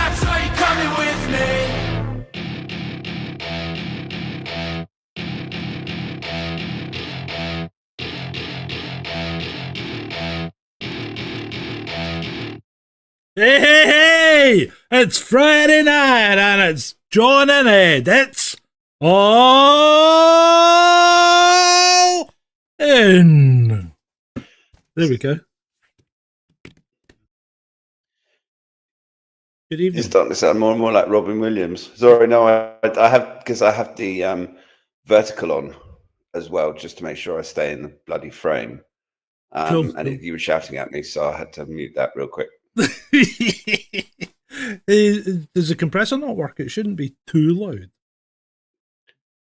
That's why you're coming with me. Hey, hey, hey! It's Friday night and it's John and Ed. It's all in. There we go. Good evening. You're starting to sound more and more like Robin Williams. Sorry, no, I have, because I have the vertical on as well, just to make sure I stay in the bloody frame. Cool. You were shouting at me, so I had to mute that real quick. Does the compressor not work? It shouldn't be too loud.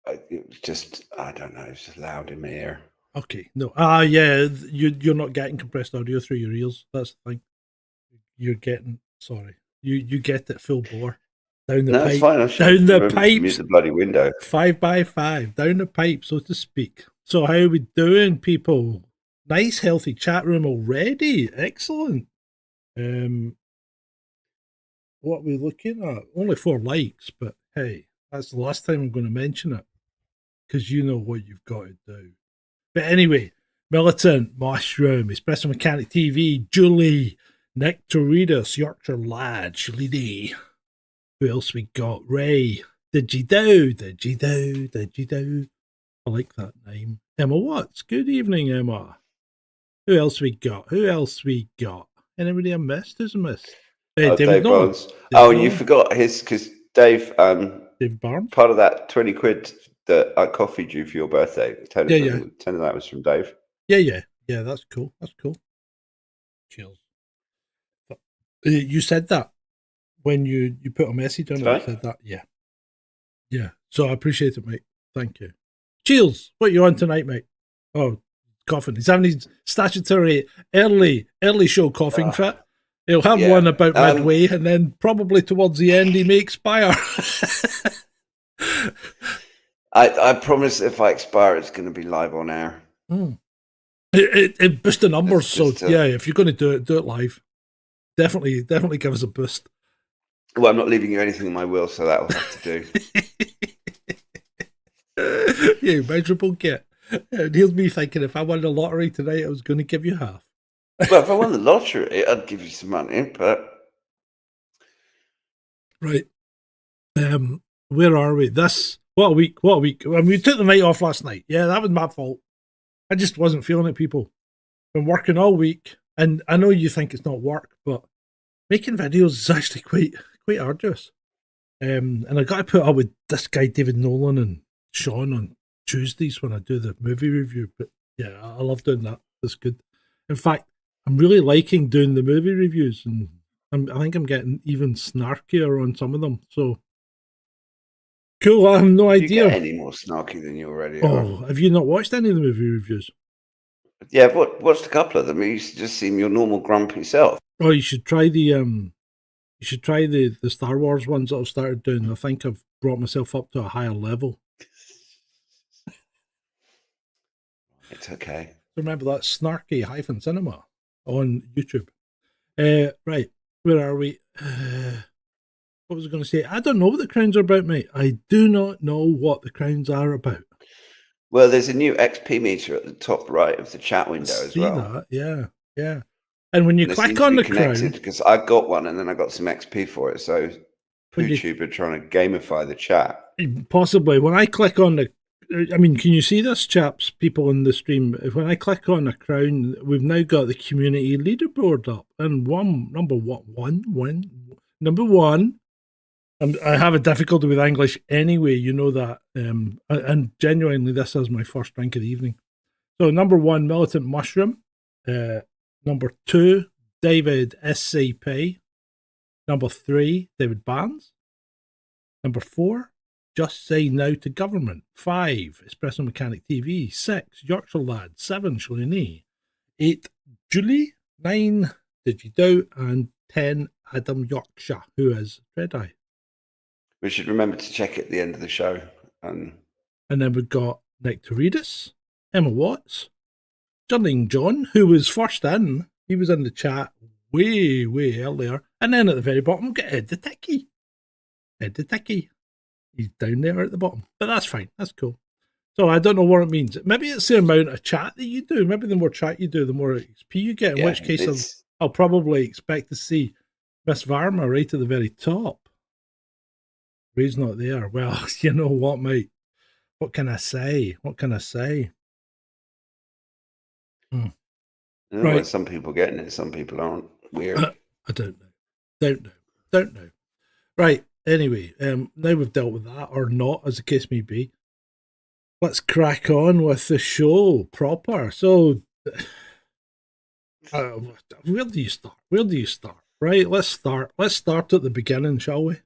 It was just, I don't know, it's just loud in my ear. Okay, no. Yeah, you're not getting compressed audio through your ears. That's the thing. You're getting, sorry. You get it full bore. Down the pipe. It's fine. Down the pipes. Mute the bloody window. 5x5. Down the pipe, so to speak. So how are we doing, people? Nice, healthy chat room already. Excellent. What are we looking at? Only 4 likes, but hey, that's the last time I'm going to mention it. Because you know what you've got to do. But anyway, Militant, Mushroom, Espresso Mechanic TV, Julie, Nick Toridas, Yorkshire Lad, Shirley D. Who else we got? Ray. Did you do? Did you do? Did you do? I like that name. Emma Watts. Good evening, Emma. Who else we got? Who else we got? Anybody I missed? Who's I missed? Dave Barnes. You forgot his, because Dave Barnes? Part of that 20 quid that I coffeed you for your birthday. 10 of that was from Dave. Yeah, that's cool. That's cool. Cheers. You said that when you put a message on it. I said that. Yeah. So I appreciate it, mate. Thank you. Cheers. What you on tonight, mate? Oh, coughing. He's having his statutory early show coughing fit. He'll have one about midway, and then probably towards the end he may expire. I promise if I expire, it's going to be live on air. It boosts the numbers, so if you're going to do it live, definitely give us a boost. Well, I'm not leaving you anything in my will, so that'll have to do. You miserable git. And here's me thinking, if I won the lottery tonight, I was going to give you half. Well, if I won the lottery, I'd give you some money, but... Right. Where are we? What a week. I mean, we took the night off last night. Yeah, that was my fault. I just wasn't feeling it, people. Been working all week, and I know you think it's not work, but making videos is actually quite arduous. And I got to put up with this guy, David Nolan, and Sean on Tuesdays when I do the movie review. But yeah, I love doing that. It's good. In fact, I'm really liking doing the movie reviews, and I think I'm getting even snarkier on some of them. So cool. I have no idea. You get any more snarky than you already are. Oh, have you not watched any of the movie reviews? Yeah, but watched a couple of them. You just seem your normal grumpy self. Oh, you should try the Star Wars ones that I've started doing. I think I've brought myself up to a higher level. It's okay. Remember that snarky-cinema on YouTube. Right, where are we? What was I going to say? I don't know what the crowns are about, mate. I do not know what the crowns are about. Well, there's a new XP meter at the top right of the chat window as well. That, yeah. And when you click on the crown, because I got one and then I got some XP for it. So YouTube are trying to gamify the chat. Possibly. When I click on the, I mean, can you see this, chaps? People on the stream. When I click on the crown, we've now got the community leaderboard up, and number one. I have a difficulty with English anyway, you know that. And genuinely, this is my first drink of the evening. So, number 1, Militant Mushroom. Number 2, David SCP. Number 3, David Barnes. Number 4, Just Say Now to Government. 5, Espresso Mechanic TV. 6, Yorkshire Lad. 7, Shalini. 8, Julie. 9, Did You Do? And 10, Adam Yorkshire, who is Dreadeye. We should remember to check at the end of the show. And then we've got Nick Toridas, Emma Watts, Jurling John, who was first in. He was in the chat way earlier. And then at the very bottom, get Ed the Techie. Ed the Techie. He's down there at the bottom. But that's fine. That's cool. So I don't know what it means. Maybe it's the amount of chat that you do. Maybe the more chat you do, the more XP you get. In which case, I'll probably expect to see Miss Varma right at the very top. Ray's not there. Well, you know what, mate? What can I say? What can I say? Right. Some people getting it, some people aren't. Weird. I don't know. Don't know. Right. Anyway, now we've dealt with that, or not, as the case may be. Let's crack on with the show proper. So, where do you start? Right, let's start. Let's start at the beginning, shall we?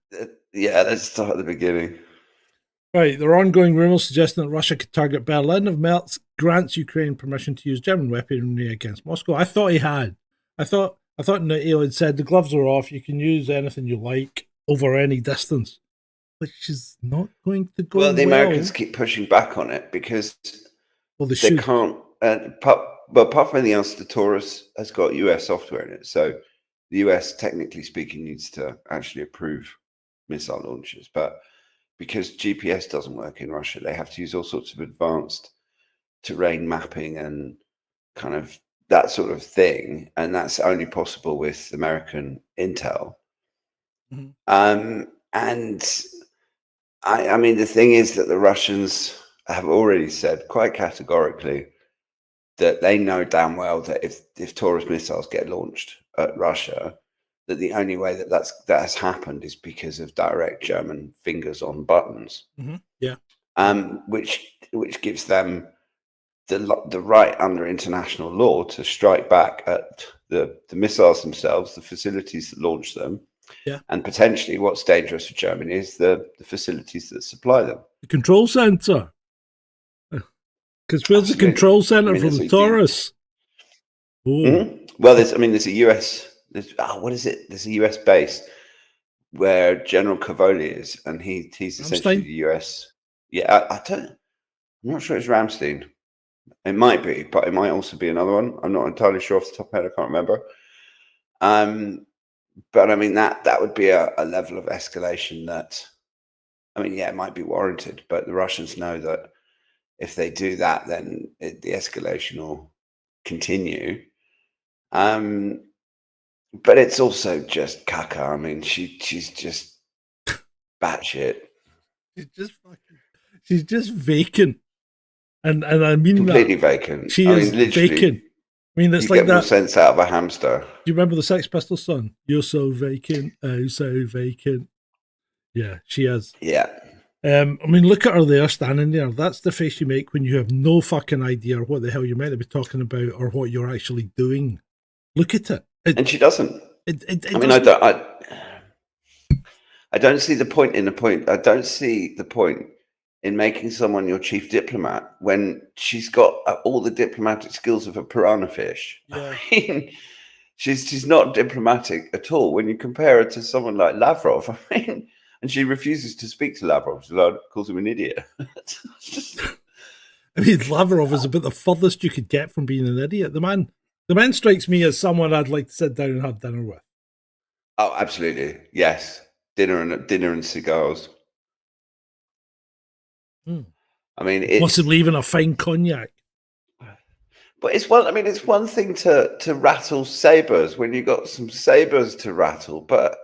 Yeah, let's start at the beginning. Right, there are ongoing rumours suggesting that Russia could target Berlin if Merz grants Ukraine permission to use German weaponry against Moscow. I thought he had. I thought NATO had said the gloves are off. You can use anything you like over any distance, which is not going to go well. The Americans keep pushing back on it because they can't. But apart from anything else, the Taurus has got US software in it, so the US, technically speaking, needs to actually approve missile launches. But because GPS doesn't work in Russia, they have to use all sorts of advanced terrain mapping and kind of that sort of thing, and that's only possible with American intel. Mm-hmm. And I mean, the thing is that the Russians have already said quite categorically that they know damn well that if Taurus missiles get launched at Russia, that the only way that has happened is because of direct German fingers on buttons. Mm-hmm. Yeah. Which gives them the right under international law to strike back at the missiles themselves, the facilities that launch them. Yeah. And potentially what's dangerous for Germany is the facilities that supply them. The control center. Because where's the control center from the Taurus? Mm-hmm. Well, there's a US. What is it? There's a US base where General Cavoli is, and he's essentially the US. Yeah, I'm not sure it's Ramstein. It might be, but it might also be another one. I'm not entirely sure off the top of my head. I can't remember. But I mean that would be a level of escalation that, I mean, yeah, it might be warranted, but the Russians know that if they do that, then the escalation will continue. But it's also just caca. I mean, she's just batshit. She's just vacant, and I mean completely that. Vacant. She is vacant. I mean, it's you like get that. More sense out of a hamster. Do you remember the Sex Pistols song? You're so vacant, oh so vacant. Yeah, she is. Yeah. I mean, look at her there, standing there. That's the face you make when you have no fucking idea what the hell you're meant to be talking about or what you're actually doing. Look at it. And she doesn't. I don't see the point in the point. I don't see the point in making someone your chief diplomat when she's got all the diplomatic skills of a piranha fish. Yeah. I mean, she's not diplomatic at all when you compare her to someone like Lavrov. I mean, and she refuses to speak to Lavrov. She calls him an idiot. I mean, Lavrov is about the furthest you could get from being an idiot. The man strikes me as someone I'd like to sit down and have dinner with. Oh, absolutely. Yes. Dinner and cigars. I mean, it's possibly even a fine cognac. But it's one thing to rattle sabers when you got some sabers to rattle, but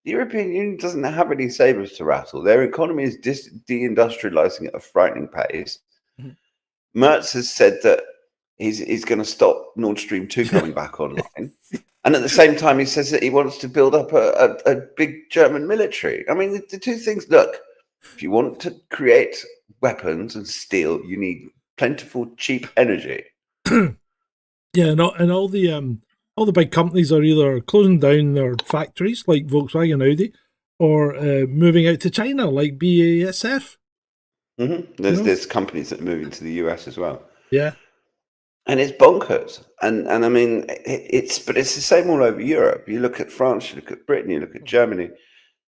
the European Union doesn't have any sabers to rattle. Their economy is deindustrializing at a frightening pace. Mm-hmm. Merz has said that he's going to stop Nord Stream 2 coming back online. And at the same time, he says that he wants to build up a big German military. I mean, the two things, look, if you want to create weapons and steel, you need plentiful, cheap energy. Yeah, and all the big companies are either closing down their factories, like Volkswagen, Audi, or moving out to China, like BASF. Mm-hmm. There's companies that are moving to the US as well. Yeah. And it's bonkers. And I mean, it's the same all over Europe. You look at France, you look at Britain, you look at Germany.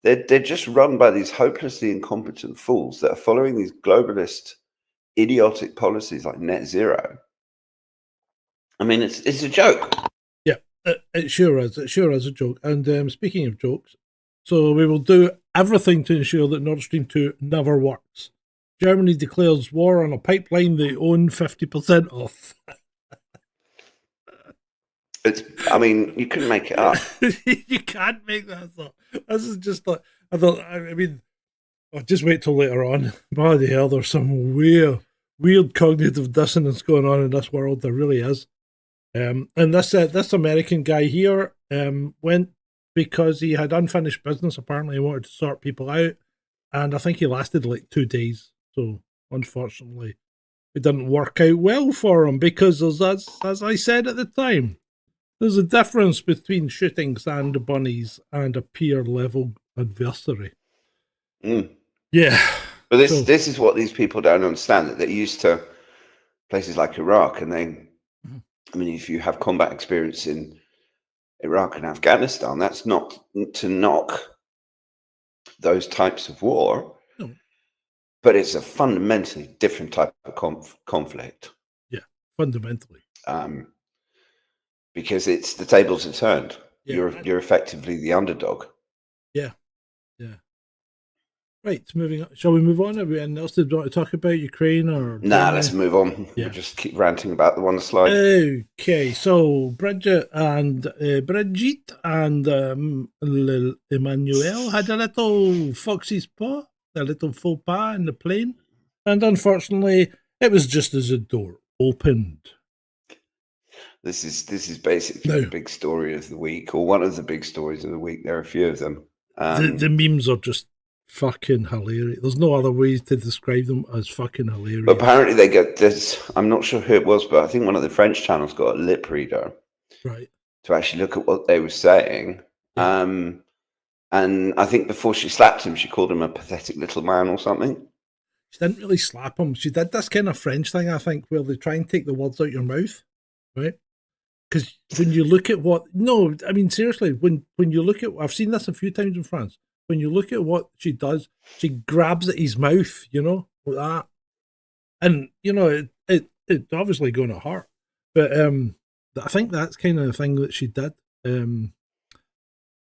They're just run by these hopelessly incompetent fools that are following these globalist, idiotic policies like net zero. I mean, it's a joke. Yeah. It sure is. It sure is a joke. And speaking of jokes, so we will do everything to ensure that Nord Stream 2 never works. Germany declares war on a pipeline they own 50% of. I mean, you couldn't make it up. You can't make that up. This is just like, I mean, I'll just wait till later on. Bloody hell, there's some weird cognitive dissonance going on in this world. There really is. And this American guy here went because he had unfinished business. Apparently, he wanted to sort people out, and I think he lasted like 2 days. So, unfortunately, it didn't work out well for him because, as I said at the time, there's a difference between shooting sand bunnies and a peer-level adversary. Mm. Yeah. But this is what these people don't understand, that they're used to places like Iraq, and they, I mean, if you have combat experience in Iraq and Afghanistan, that's not to knock those types of war, no. But it's a fundamentally different type of conflict. Yeah, fundamentally. Because it's the tables are turned. Yeah, you're effectively the underdog. Yeah. Right, moving on. Shall we move on? Have we anything else to want to talk about? Ukraine or? Nah, let's move on. Yeah. We'll just keep ranting about the one slide. Okay, so Bridget and Emmanuel had a little foxy's paw, a little faux pas in the plane, and unfortunately, it was just as the door opened. This is basically the big story of the week, or one of the big stories of the week. There are a few of them. The memes are just fucking hilarious. There's no other ways to describe them as fucking hilarious. But apparently they get this, I'm not sure who it was, but I think one of the French channels got a lip reader, right, to actually look at what they were saying. Yeah. And I think before she slapped him, she called him a pathetic little man or something. She didn't really slap him. She did this kind of French thing, I think, where they try and take the words out your mouth, right? Because when you look at seriously, when you look at, I've seen this a few times in France. When you look at what she does, she grabs at his mouth, like that. And, it's obviously going to hurt. But I think that's kind of the thing that she did.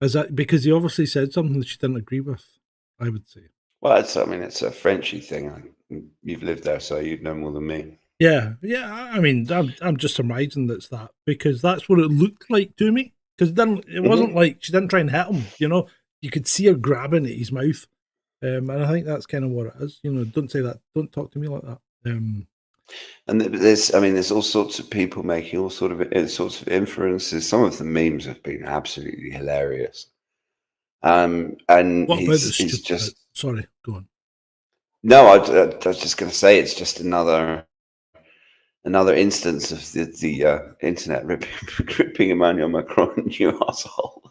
Is that because he obviously said something that she didn't agree with, I would say. Well, it's a Frenchy thing. You've lived there, so you'd know more than me. Yeah. I mean, I'm just surmising that's that, because that's what it looked like to me. Because it wasn't like she didn't try and hit him, You could see her grabbing at his mouth. And I think that's kind of what it is. Don't say that. Don't talk to me like that. And there's all sorts of people making all sorts of inferences. Some of the memes have been absolutely hilarious. And what he's just... Sorry, go on. No, I was just going to say it's just another instance of the internet ripping Emmanuel Macron, you asshole.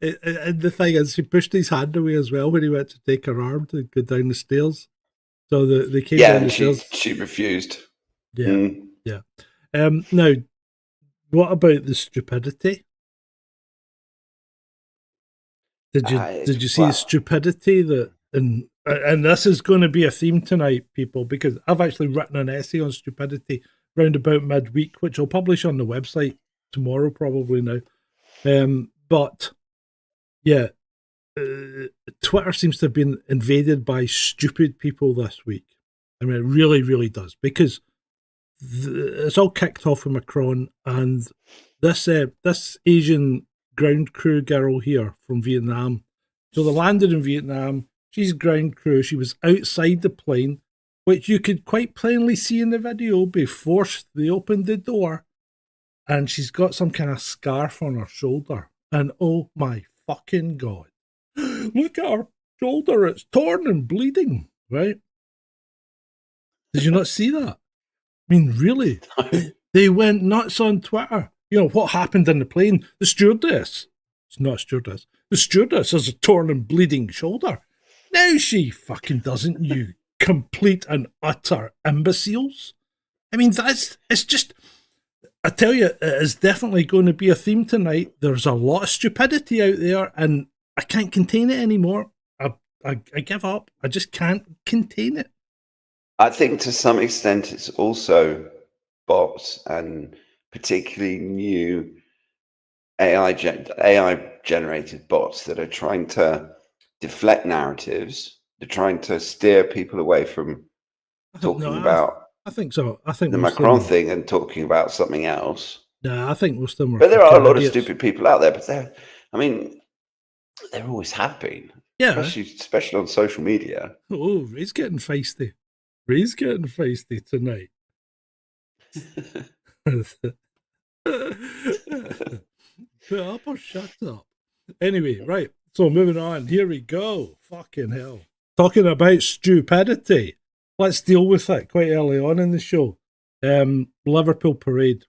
And the thing is, she pushed his hand away as well when he went to take her arm to go down the stairs. So they came down the stairs. She refused. Yeah, yeah. Now, what about the stupidity? Did you see the stupidity that, and this is going to be a theme tonight, people, because I've actually written an essay on stupidity round about midweek, which I'll publish on the website tomorrow, probably now. But yeah, Twitter seems to have been invaded by stupid people this week. I mean, it really, really does, because it's all kicked off with Macron and this Asian ground crew girl here from Vietnam. So they landed in Vietnam. She's ground crew. She was outside the plane, which you could quite plainly see in the video before they opened the door. And she's got some kind of scarf on her shoulder. And oh my fucking God. Look at her shoulder. It's torn and bleeding, right? Did you not see that? I mean, really? They went nuts on Twitter. What happened in the plane? The stewardess. It's not a stewardess. The stewardess has a torn and bleeding shoulder. No, she fucking doesn't, you complete and utter imbeciles. I mean, it's just, I tell you, it is definitely going to be a theme tonight. There's a lot of stupidity out there, and I can't contain it anymore. I give up. I just can't contain it. I think to some extent it's also bots and particularly new AI generated bots that are trying to deflect narratives. They're trying to steer people away from talking about. I think so. I think the Macron thing and talking about something else. Yeah, I think most of them are. But there are a lot of stupid people out there. But there always have been. Yeah, especially on social media. Oh, Ray's getting feisty. Ray's getting feisty tonight. Put up or shut up. Anyway, right. So moving on. Here we go. Fucking hell. Talking about stupidity. Let's deal with it quite early on in the show. Liverpool parade.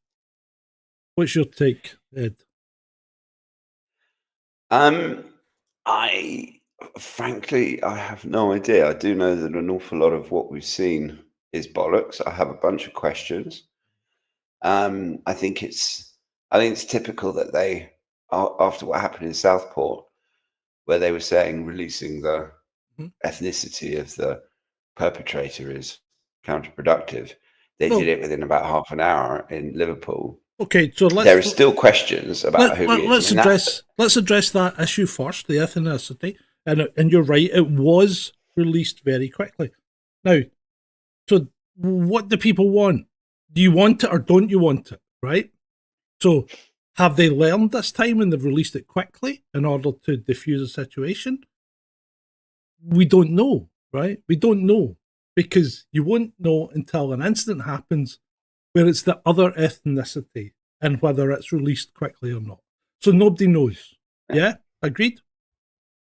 What's your take, Ed? Frankly, I have no idea. I do know that an awful lot of what we've seen is bollocks. I have a bunch of questions. I think it's typical that they, after what happened in Southport, where they were saying releasing the ethnicity of the perpetrator is counterproductive, they did it within about half an hour in Liverpool. Okay, so there are still questions about who he is. Let's address that issue first, the ethnicity. And you're right, it was released very quickly. Now, so what do people want? Do you want it or don't you want it, right? So have they learned this time and they've released it quickly in order to diffuse a situation? We don't know, right? We don't know, because you won't know until an incident happens where it's the other ethnicity and whether it's released quickly or not. So nobody knows. Yeah? Agreed?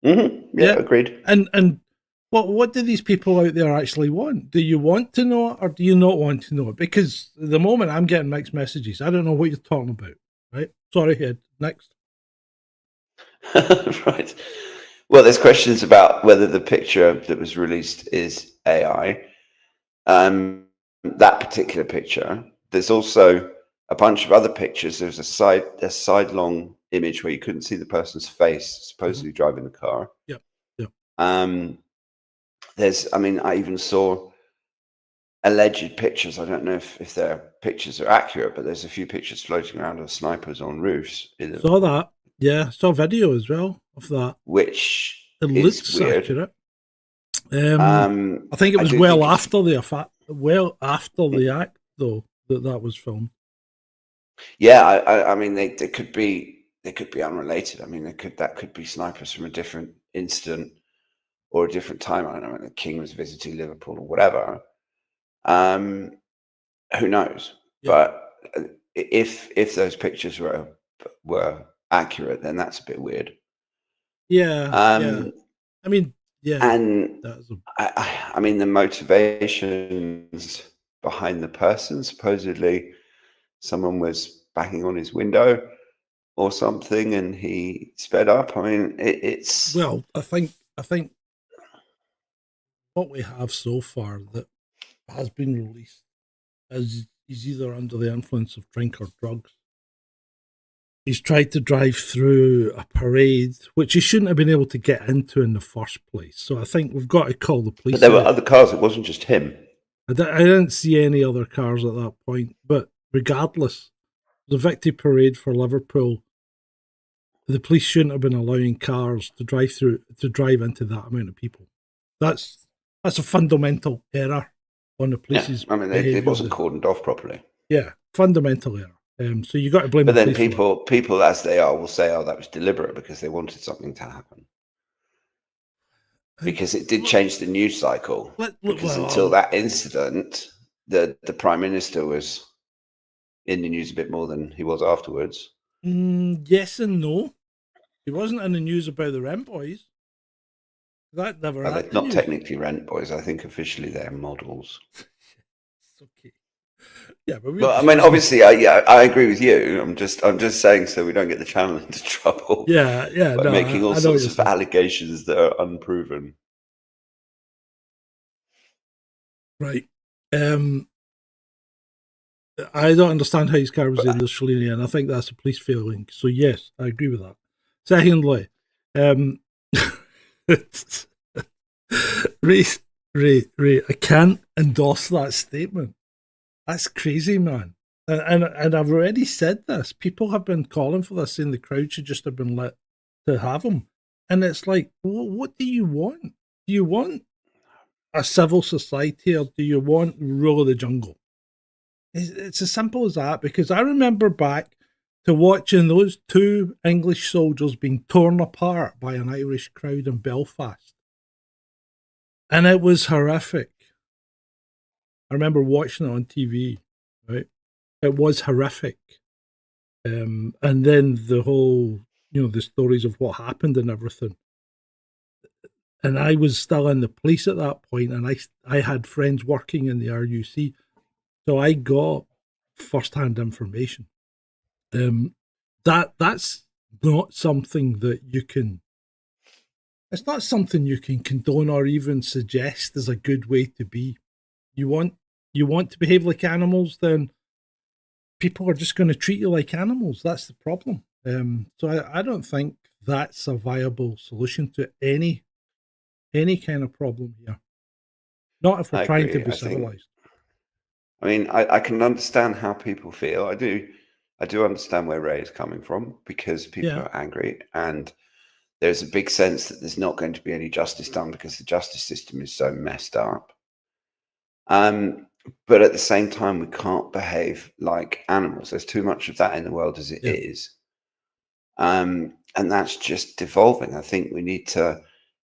Mm-hmm. Yeah, agreed. And what do these people out there actually want? Do you want to know it or do you not want to know it? Because at the moment I'm getting mixed messages. I don't know what you're talking about, right? Sorry, Ed. Next. Right. Well, there's questions about whether the picture that was released is AI. That particular picture. There's also a bunch of other pictures. There's a sidelong image where you couldn't see the person's face, supposedly driving the car. Yep. I even saw alleged pictures. I don't know if their pictures are accurate, but there's a few pictures floating around of snipers on roofs. Saw that. Yeah, saw video as well of that. Which it looks weird. Accurate. I think it was well after the act, though, that was filmed. Yeah, I mean, they could be unrelated. I mean, that could be snipers from a different incident or a different time. I don't know, the King was visiting Liverpool or whatever. Who knows? Yeah. But if those pictures were accurate, then that's a bit weird. Yeah. Yeah. I mean, yeah. And I mean, the motivations behind the person, supposedly someone was banging on his window or something and he sped up. I mean, it's... Well, I think what we have so far that has been released is he's either under the influence of drink or drugs. He's tried to drive through a parade, which he shouldn't have been able to get into in the first place. So I think we've got to call the police. But there were other cars. It wasn't just him. I didn't see any other cars at that point. But regardless, the victory parade for Liverpool, the police shouldn't have been allowing cars to drive into that amount of people. That's a fundamental error on the police's. Yeah, I mean, it wasn't cordoned off properly. Yeah, fundamental error. So you got to blame. But then people as they are will say, "Oh, that was deliberate because they wanted something to happen." Because it did change the news cycle. Because until that incident, the Prime Minister was in the news a bit more than he was afterwards. Yes and no. He wasn't in the news about the rent boys. That never happened. They're not technically rent boys. I think officially they're models. It's okay. Yeah, but I mean, obviously, I agree with you. I'm just saying so we don't get the channel into trouble. Yeah, by making all sorts of allegations that are unproven. Right. I don't understand how his car was in the Shalini, and I think that's a police failing. So yes, I agree with that. Secondly, Ray, I can't endorse that statement. That's crazy, man. And I've already said this. People have been calling for this, saying the crowd should just have been let to have them. And it's like, well, what do you want? Do you want a civil society, or do you want rule of the jungle? It's as simple as that. Because I remember back to watching those two English soldiers being torn apart by an Irish crowd in Belfast, and it was horrific. I remember watching it on TV. Right, it was horrific. And then the whole, the stories of what happened and everything. And I was still in the police at that point, and I had friends working in the RUC, so I got first-hand information. That's not something that you can. It's not something you can condone or even suggest as a good way to be. You want to behave like animals, then people are just going to treat you like animals. That's the problem. So I don't think that's a viable solution to any kind of problem here. Not if we're trying to be civilized. I can understand how people feel. I do understand where Ray is coming from, because people are angry, and there's a big sense that there's not going to be any justice done because the justice system is so messed up. But at the same time, we can't behave like animals. There's too much of that in the world as it is. And that's just devolving. I think we need to,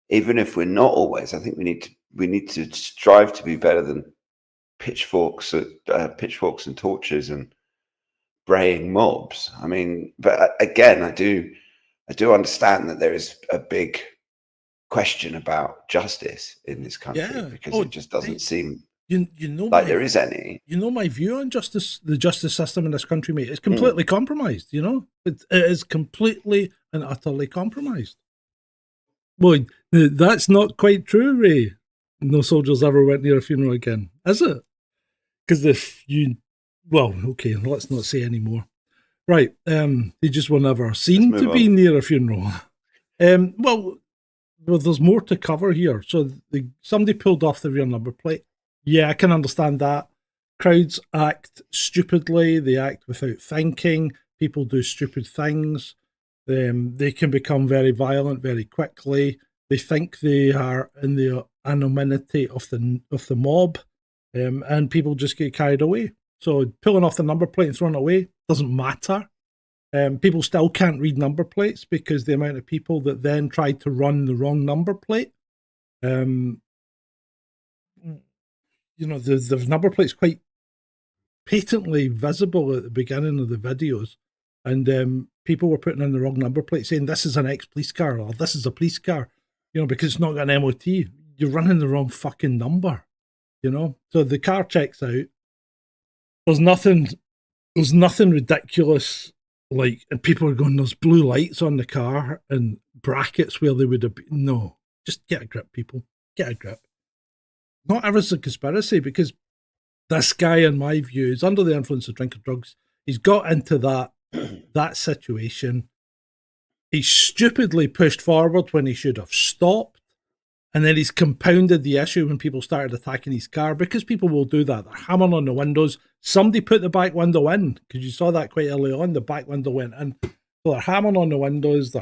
even if we're not always, I think we need to strive to be better than pitchforks and torches and braying mobs. But again, I do understand that there is a big question about justice in this country, because it just doesn't seem like there is any. My view on the justice system in this country, mate. It's completely compromised. It is completely and utterly compromised. Well, that's not quite true, Ray. No soldiers ever went near a funeral again, is it? Because okay, let's not say any more. Right, they just were never seen to be near a funeral. Well, there's more to cover here. So somebody pulled off the rear number plate. Yeah, I can understand that. Crowds act stupidly. They act without thinking. People do stupid things. They can become very violent very quickly. They think they are in the anonymity of the mob, and people just get carried away. So pulling off the number plate and throwing it away doesn't matter. People still can't read number plates because the amount of people that then tried to run the wrong number plate. The number plate's quite patently visible at the beginning of the videos, and people were putting in the wrong number plate, saying this is an ex-police car or this is a police car, because it's not got an MOT. You're running the wrong fucking number, So the car checks out. There's nothing ridiculous, like, and people are going, there's blue lights on the car and brackets where they would have been. No, just get a grip, people. Get a grip. Not everything's a conspiracy, because this guy, in my view, is under the influence of drink or drugs. He's got into that situation. He's stupidly pushed forward when he should have stopped. And then he's compounded the issue when people started attacking his car, because people will do that. They're hammering on the windows. Somebody put the back window in, because you saw that quite early on. The back window went in. So they're hammering on the windows.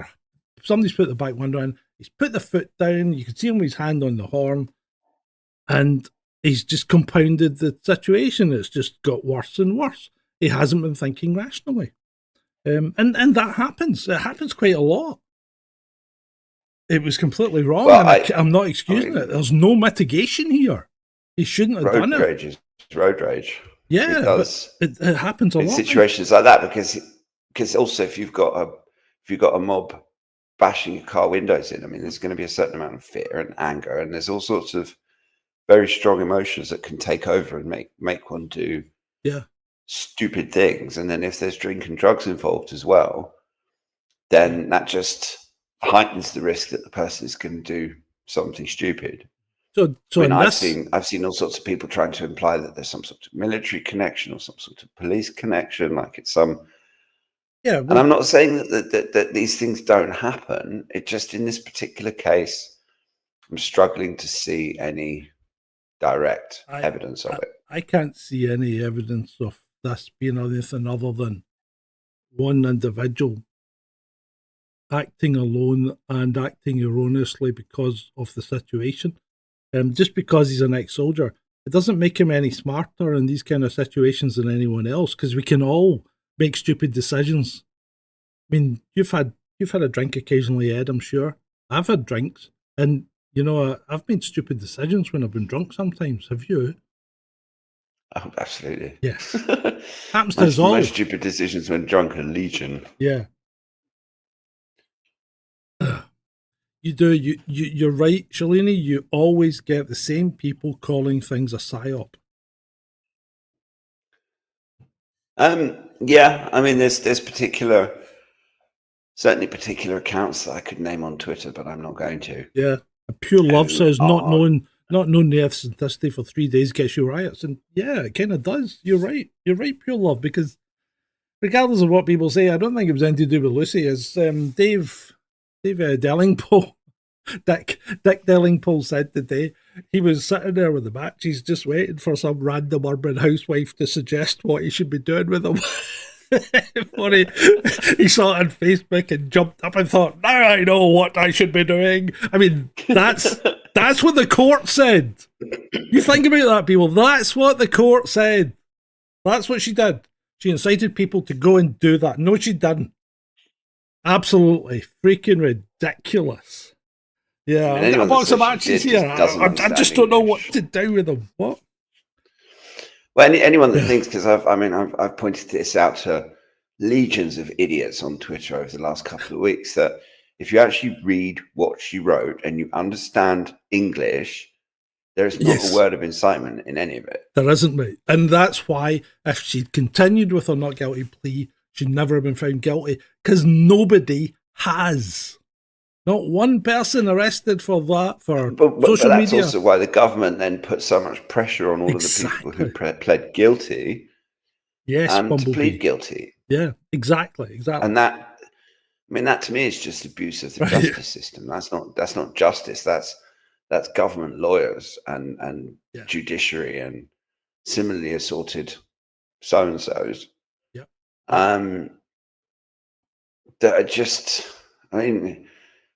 Somebody's put the back window in. He's put the foot down. You can see him with his hand on the horn. And he's just compounded the situation. It's just got worse and worse. He hasn't been thinking rationally. And that happens. It happens quite a lot. It was completely wrong, and I'm not excusing it. There's no mitigation here. He shouldn't have done it. Road rage is road rage. Yeah, it does. It happens a lot. Situations like that, because also if you've got a mob bashing your car windows in, there's going to be a certain amount of fear and anger, and there's all sorts of very strong emotions that can take over and make one do stupid things. And then if there's drink and drugs involved as well, then that just heightens the risk that the person is going to do something stupid. So I've seen all sorts of people trying to imply that there's some sort of military connection or some sort of police connection, like it's some. Yeah, and I'm not saying that these things don't happen. It just, in this particular case, I'm struggling to see any direct evidence of it. I can't see any evidence of this being anything other than one individual acting alone and acting erroneously because of the situation. Just because he's an ex-soldier, it doesn't make him any smarter in these kind of situations than anyone else, because we can all make stupid decisions. I mean, you've had a drink occasionally, Ed, I'm sure. I've had drinks, and I've made stupid decisions when I've been drunk sometimes. Have you? Oh, absolutely. Yeah. Happens to us all. Most stupid decisions when drunk are legion. Yeah. You do. You're right, Shalini. You always get the same people calling things a psyop. Yeah, I mean, there's certainly particular accounts that I could name on Twitter, but I'm not going to. Yeah, Pure Love says not knowing the ethnicity for 3 days gets you riots, and yeah, it kind of does. You're right, Pure Love, because regardless of what people say, I don't think it was anything to do with Lucy. As Dave Dellingpole, Dick Dellingpole said today, he was sitting there with the matches, just waiting for some random urban housewife to suggest what he should be doing with them. Funny, he saw it on Facebook and jumped up and thought, now I know what I should be doing. I mean, that's what the court said. You think about that, people. That's what the court said. That's what she did. She incited people to go and do that. No, she didn't. Absolutely freaking ridiculous. Yeah, I mean, a box of matches here. I just don't know what to do with them. What? Well, anyone that thinks, because I've pointed this out to legions of idiots on Twitter over the last couple of weeks, that if you actually read what she wrote and you understand English, there is not a word of incitement in any of it. There isn't, mate. And that's why if she'd continued with her not guilty plea, she'd never have been found guilty, because nobody has. Not one person arrested for that, for social media. But that's also why the government then put so much pressure on all of the people who pled guilty to plead guilty. Yeah, exactly. And that to me is just abuse of the justice system. That's not justice. That's government lawyers and judiciary and similarly assorted so-and-sos. Yeah. That are just,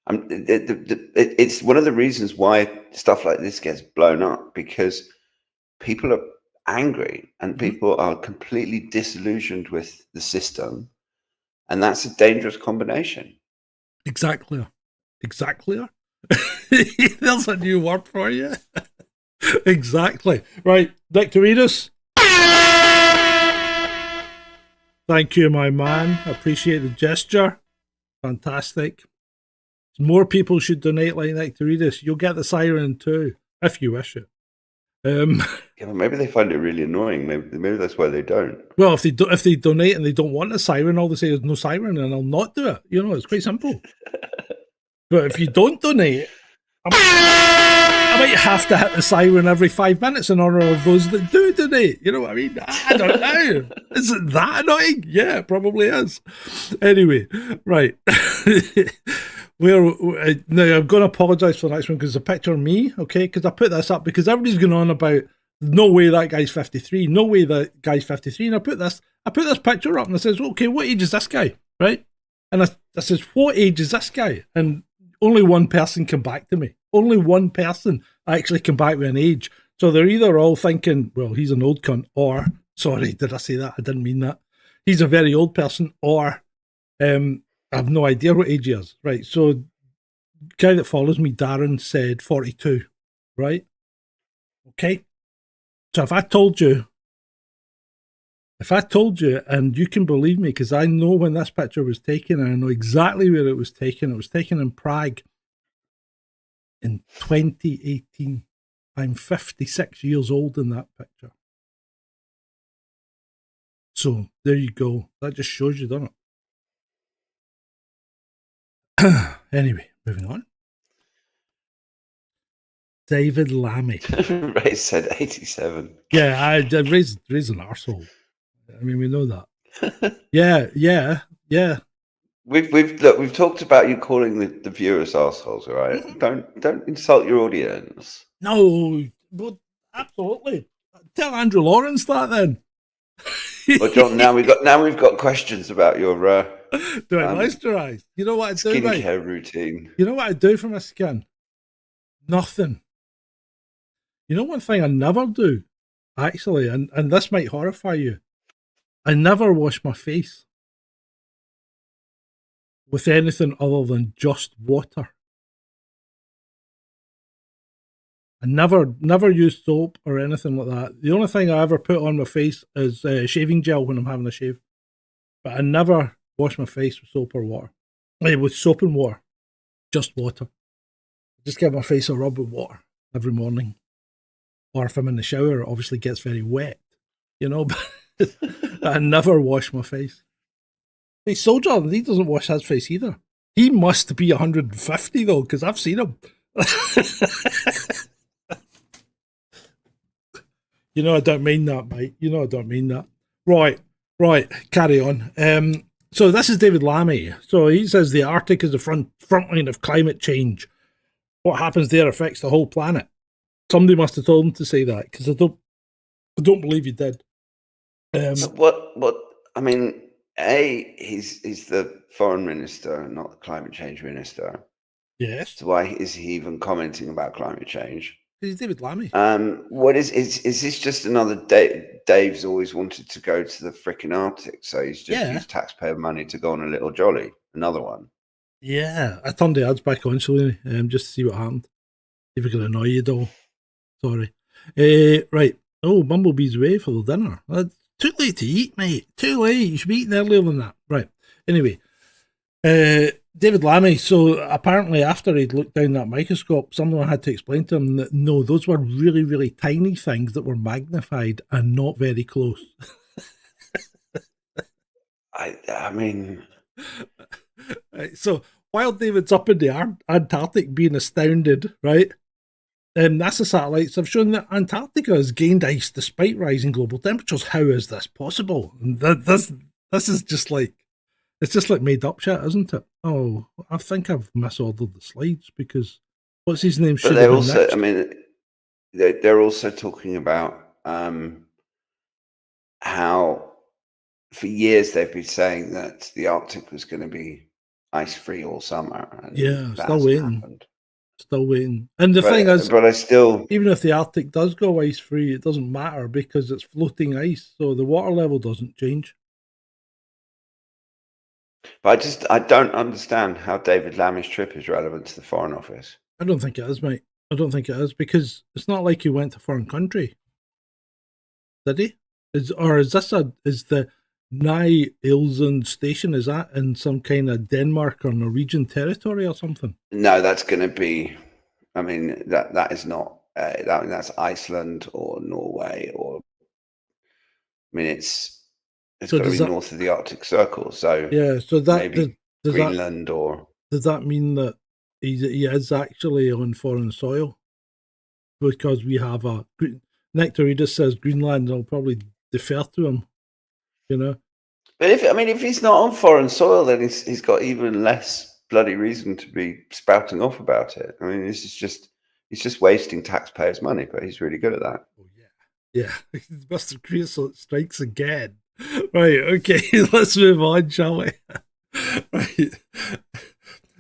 it's one of the reasons why stuff like this gets blown up, because people are angry and people are completely disillusioned with the system, and that's a dangerous combination. Exactly. There's a new word for you. Exactly. Right, Nick, to read us. Thank you, my man. Appreciate the gesture. Fantastic. More people should donate like Nick to read us. You'll get the siren too, if you wish it. Yeah, but maybe they find it really annoying. Maybe that's why they don't. Well, if they donate and they don't want a siren, all they say is no siren, and I'll not do it. It's quite simple. But if you don't donate, I might have to hit the siren every 5 minutes in honor of those that do donate. You know what I mean? I don't know. Is it that annoying? Yeah, it probably is. Anyway, right. Now I'm going to apologise for the next one because it's a picture of me, okay? Because I put this up because everybody's going on about no way that guy's 53, no way that guy's 53, and I put this picture up and I says, okay, what age is this guy, right? And I says, what age is this guy? And only one person came back to me. Only one person actually came back with an age. So they're either all thinking, well, he's an old cunt, or sorry, did I say that? I didn't mean that. He's a very old person, or I have no idea what age he is, right? So, the guy that follows me, Darren, said 42, right? Okay. So if I told you, and you can believe me, because I know when this picture was taken, and I know exactly where it was taken in Prague in 2018. I'm 56 years old in that picture. So, there you go. That just shows you, doesn't it? Anyway, moving on. David Lammy. Ray said 87. Yeah, Ray's an arsehole. I mean, we know that. Yeah. We've talked about you calling the viewers arseholes, all right? Mm-hmm. Don't insult your audience. No, but absolutely. Tell Andrew Lawrence that then. Well, John, now we've got questions about your do I moisturize? You know what I do, mate? Skincare routine. You know what I do for my skin? Nothing. You know one thing I never do, actually, and this might horrify you. I never wash my face with anything other than just water. I never use soap or anything like that. The only thing I ever put on my face is shaving gel when I'm having a shave. But I never wash my face with soap or water. With soap and water. Just water. Just give my face a rub with water every morning. Or if I'm in the shower, it obviously gets very wet. You know, but I never wash my face. Hey, Soldier, he doesn't wash his face either. He must be 150 though, because I've seen him. You know I don't mean that, mate. You know I don't mean that. Right, carry on. So this is David Lammy. So he says the Arctic is the front line of climate change. What happens there affects the whole planet. Somebody must have told him to say that, because I don't believe he did. What? I mean, he's the foreign minister, not the climate change minister. Yes. So why is he even commenting about climate change? He's David Lammy. What is this just another Dave's always wanted to go to the freaking Arctic, so he's just used taxpayer money to go on a little jolly. Another one. Yeah, I turned the ads back on, Selene, just to see what happened. If we can annoy you, though. Sorry. Right. Oh, Bumblebee's away for the dinner. Too late to eat, mate. Too late. You should be eating earlier than that. Right. Anyway. David Lammy, so apparently after he'd looked down that microscope, someone had to explain to him that no, those were really, really tiny things that were magnified and not very close. I mean... So while David's up in the Antarctic being astounded, right, NASA satellites have shown that Antarctica has gained ice despite rising global temperatures. How is this possible? And this is just like... It's just like made up shit, isn't it? Oh, I think I've misordered the slides because what's his name? But they're also, I mean, they're also talking about how for years they've been saying that the Arctic was going to be ice-free all summer. And yeah, still waiting. Still waiting. And the thing is, but I still, even if the Arctic does go ice-free, it doesn't matter because it's floating ice, so the water level doesn't change. But I don't understand how David Lammy's trip is relevant to the Foreign Office. I don't think it is, mate. I don't think it is, because it's not like he went to a foreign country. Did he? Is the Ny-Ilsund station, is that in some kind of Denmark or Norwegian territory or something? No, that's going to be, I mean, that is not, that's Iceland or Norway or, I mean, it's got to be north of the Arctic Circle, so yeah. So that maybe Greenland or does that mean that he is actually on foreign soil? Because we have a Nectaridus says Greenland, I'll probably defer to him, you know. But if he's not on foreign soil, then he's got even less bloody reason to be spouting off about it. I mean, he's just wasting taxpayers' money, but he's really good at that. Oh yeah. Mr. Creosote strikes again. Right, okay, let's move on, shall we? Right.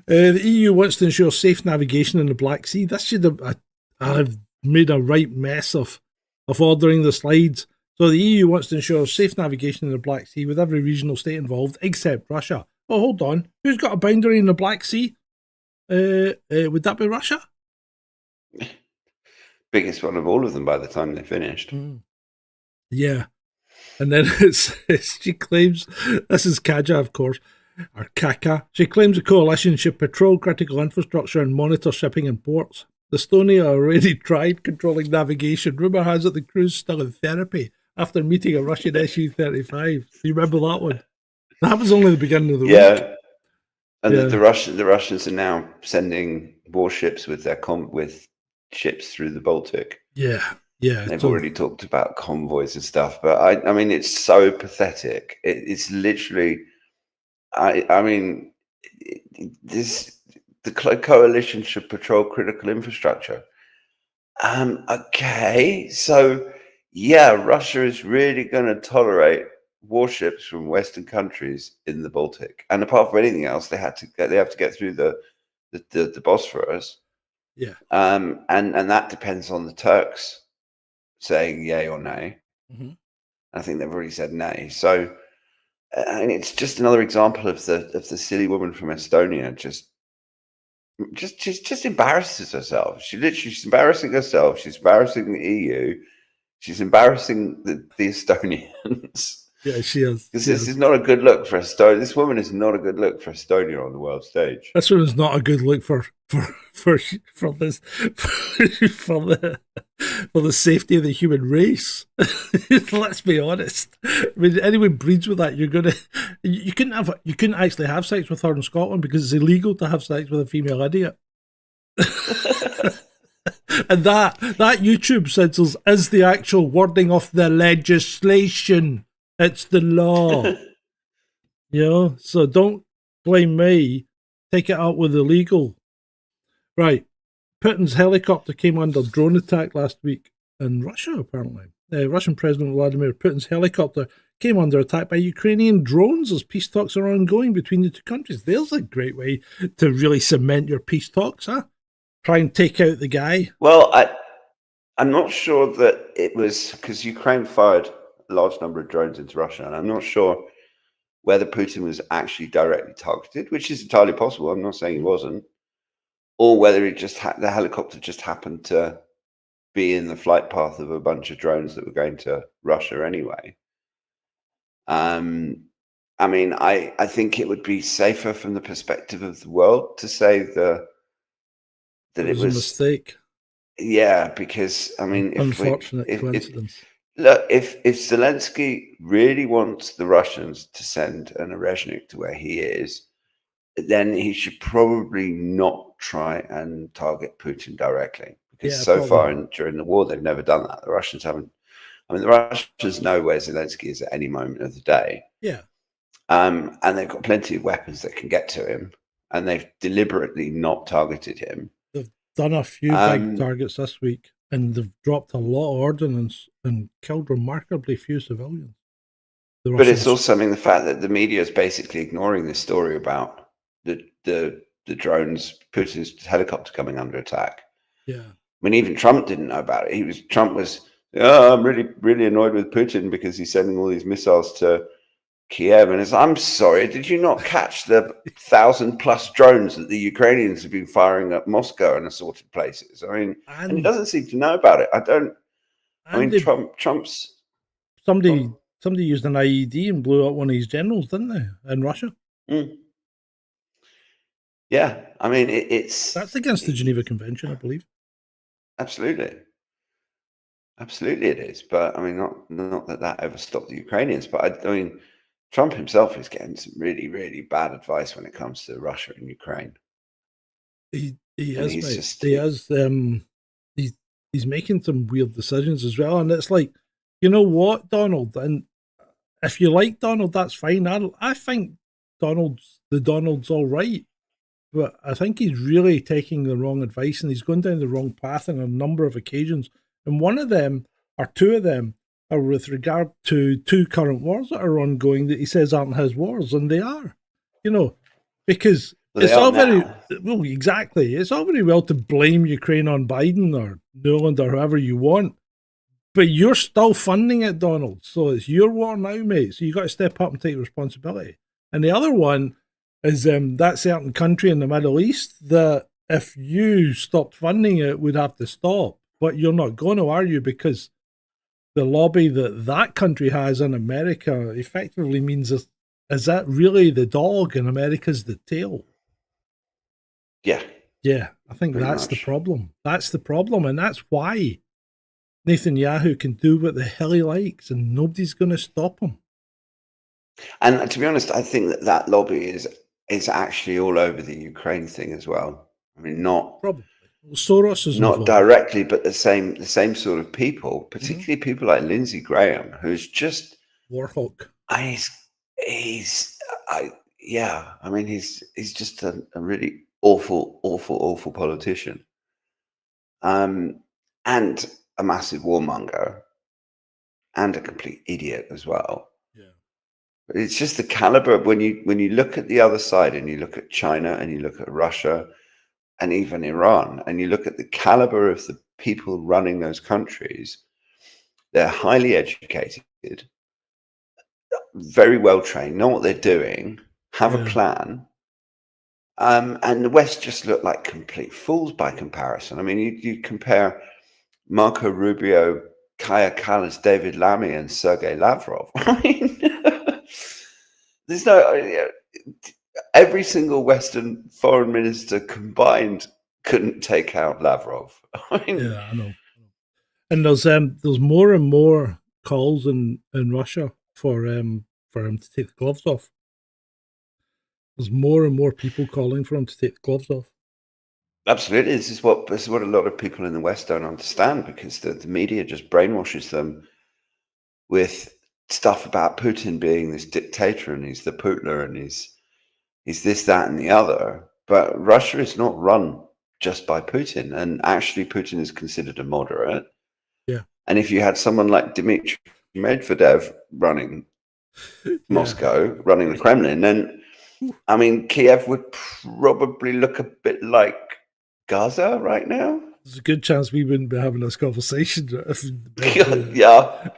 The EU wants to ensure safe navigation in the Black Sea. This should have... I've made a right mess of ordering the slides. So the EU wants to ensure safe navigation in the Black Sea with every regional state involved, except Russia. Oh, hold on. Who's got a boundary in the Black Sea? Would that be Russia? Biggest one of all of them by the time they finished. Yeah. And then she claims, this is Kaja, of course, or Kaka. She claims the coalition should patrol critical infrastructure and monitor shipping in ports. The Estonia already tried controlling navigation. Rumour has it the crew's still in therapy after meeting a Russian Su-35. Do you remember that one? That was only the beginning of the week. And the Russians are now sending warships with with ships through the Baltic. Yeah. They've already talked about convoys and stuff, but I mean, it's so pathetic. It's literally, I mean, the coalition should patrol critical infrastructure. Okay, so yeah, Russia is really going to tolerate warships from Western countries in the Baltic, and apart from anything else, they have to get through the Bosphorus. Yeah. And that depends on the Turks saying yay or nay. Mm-hmm. I think they've already said nay. So, and it's just another example of the silly woman from Estonia just embarrasses herself. She's embarrassing herself. She's embarrassing the EU. She's embarrassing the Estonians. Yeah, she is. Because this is not a good look for Estonia. This woman is not a good look for Estonia on the world stage. This one is not a good look for this for the safety of the human race. Let's be honest. I mean, anyone breeds with that, you couldn't actually have sex with her in Scotland because it's illegal to have sex with a female idiot. And that YouTube censors is the actual wording of the legislation. It's the law. So don't blame me. Take it out with the legal. Right. Putin's helicopter came under drone attack last week in Russia, apparently. Russian President Vladimir Putin's helicopter came under attack by Ukrainian drones as peace talks are ongoing between the two countries. There's a great way to really cement your peace talks, huh? Try and take out the guy. Well, I'm not sure that it was because Ukraine fired a large number of drones into Russia, and I'm not sure whether Putin was actually directly targeted, which is entirely possible. I'm not saying he wasn't, or whether it just the helicopter just happened to be in the flight path of a bunch of drones that were going to Russia anyway. I mean, I think it would be safer from the perspective of the world to say that it was a mistake. Yeah, because I mean, unfortunate coincidence. Look, if Zelensky really wants the Russians to send an Orezhnik to where he is, then he should probably not try and target Putin directly. Because so far during the war, they've never done that. The Russians haven't. I mean, the Russians know where Zelensky is at any moment of the day. Yeah. And they've got plenty of weapons that can get to him, and they've deliberately not targeted him. They've done a few big targets this week, and they've dropped a lot of ordnance and killed remarkably few civilians. But it's also, I mean, the fact that the media is basically ignoring this story about the drones, Putin's helicopter coming under attack. Yeah. I mean, even Trump didn't know about it. Trump was, I'm really, really annoyed with Putin because he's sending all these missiles to Kiev. And I'm sorry, did you not catch the 1,000+ drones that the Ukrainians have been firing at Moscow and assorted places? I mean, and he doesn't seem to know about it. Trump's... Somebody used an IED and blew up one of his generals, didn't they, in Russia? Mm. Yeah, I mean, that's against the Geneva Convention, I believe. Absolutely it is. But I mean, not that ever stopped the Ukrainians. But I mean, Trump himself is getting some really, really bad advice when it comes to Russia and Ukraine. He is. He's making some weird decisions as well, and it's like, you know what, Donald, and if you like Donald, that's fine. I think Donald's all right. But I think he's really taking the wrong advice, and he's going down the wrong path on a number of occasions. And one of them, or two of them, are with regard to two current wars that are ongoing that he says aren't his wars, and they are. Because it's all very well, exactly. It's all very well to blame Ukraine on Biden or Nuland or whoever you want, but you're still funding it, Donald. So it's your war now, mate. So you got to step up and take responsibility. And the other one is that certain country in the Middle East that if you stopped funding it would have to stop. But you're not going to, are you? Because the lobby that country has in America effectively means, is that really the dog and America's the tail? Yeah. Yeah, I think that's the problem. That's the problem, and that's why Netanyahu can do what the hell he likes and nobody's going to stop him. And to be honest, I think that lobby is actually all over the Ukraine thing as well. I mean, not probably Soros is not involved directly, but the same sort of people, particularly people like Lindsey Graham, who's just Warhawk. I mean, he's just a really awful politician, and a massive warmonger, and a complete idiot as well. Yeah. It's just the caliber when you look at the other side and you look at China and you look at Russia and even Iran and you look at the caliber of the people running those countries. They're highly educated, very well trained, know what they're doing, have a plan. And the West just look like complete fools by comparison. I mean, you compare Marco Rubio, Kaya Kallas, David Lammy, and Sergei Lavrov. I mean, there's no every single Western foreign minister combined couldn't take out Lavrov. I mean, yeah, I know. And there's more and more calls in Russia for him to take the gloves off. There's more and more people calling for him to take the gloves off. Absolutely, this is what a lot of people in the West don't understand, because the media just brainwashes them with stuff about Putin being this dictator and he's the Putler and he's this, that, and the other. But Russia is not run just by Putin, and actually Putin is considered a moderate. Yeah. And if you had someone like Dmitry Medvedev running Moscow, running the Kremlin, then I mean, Kiev would probably look a bit like Gaza right now. There's a good chance we wouldn't be having this conversation if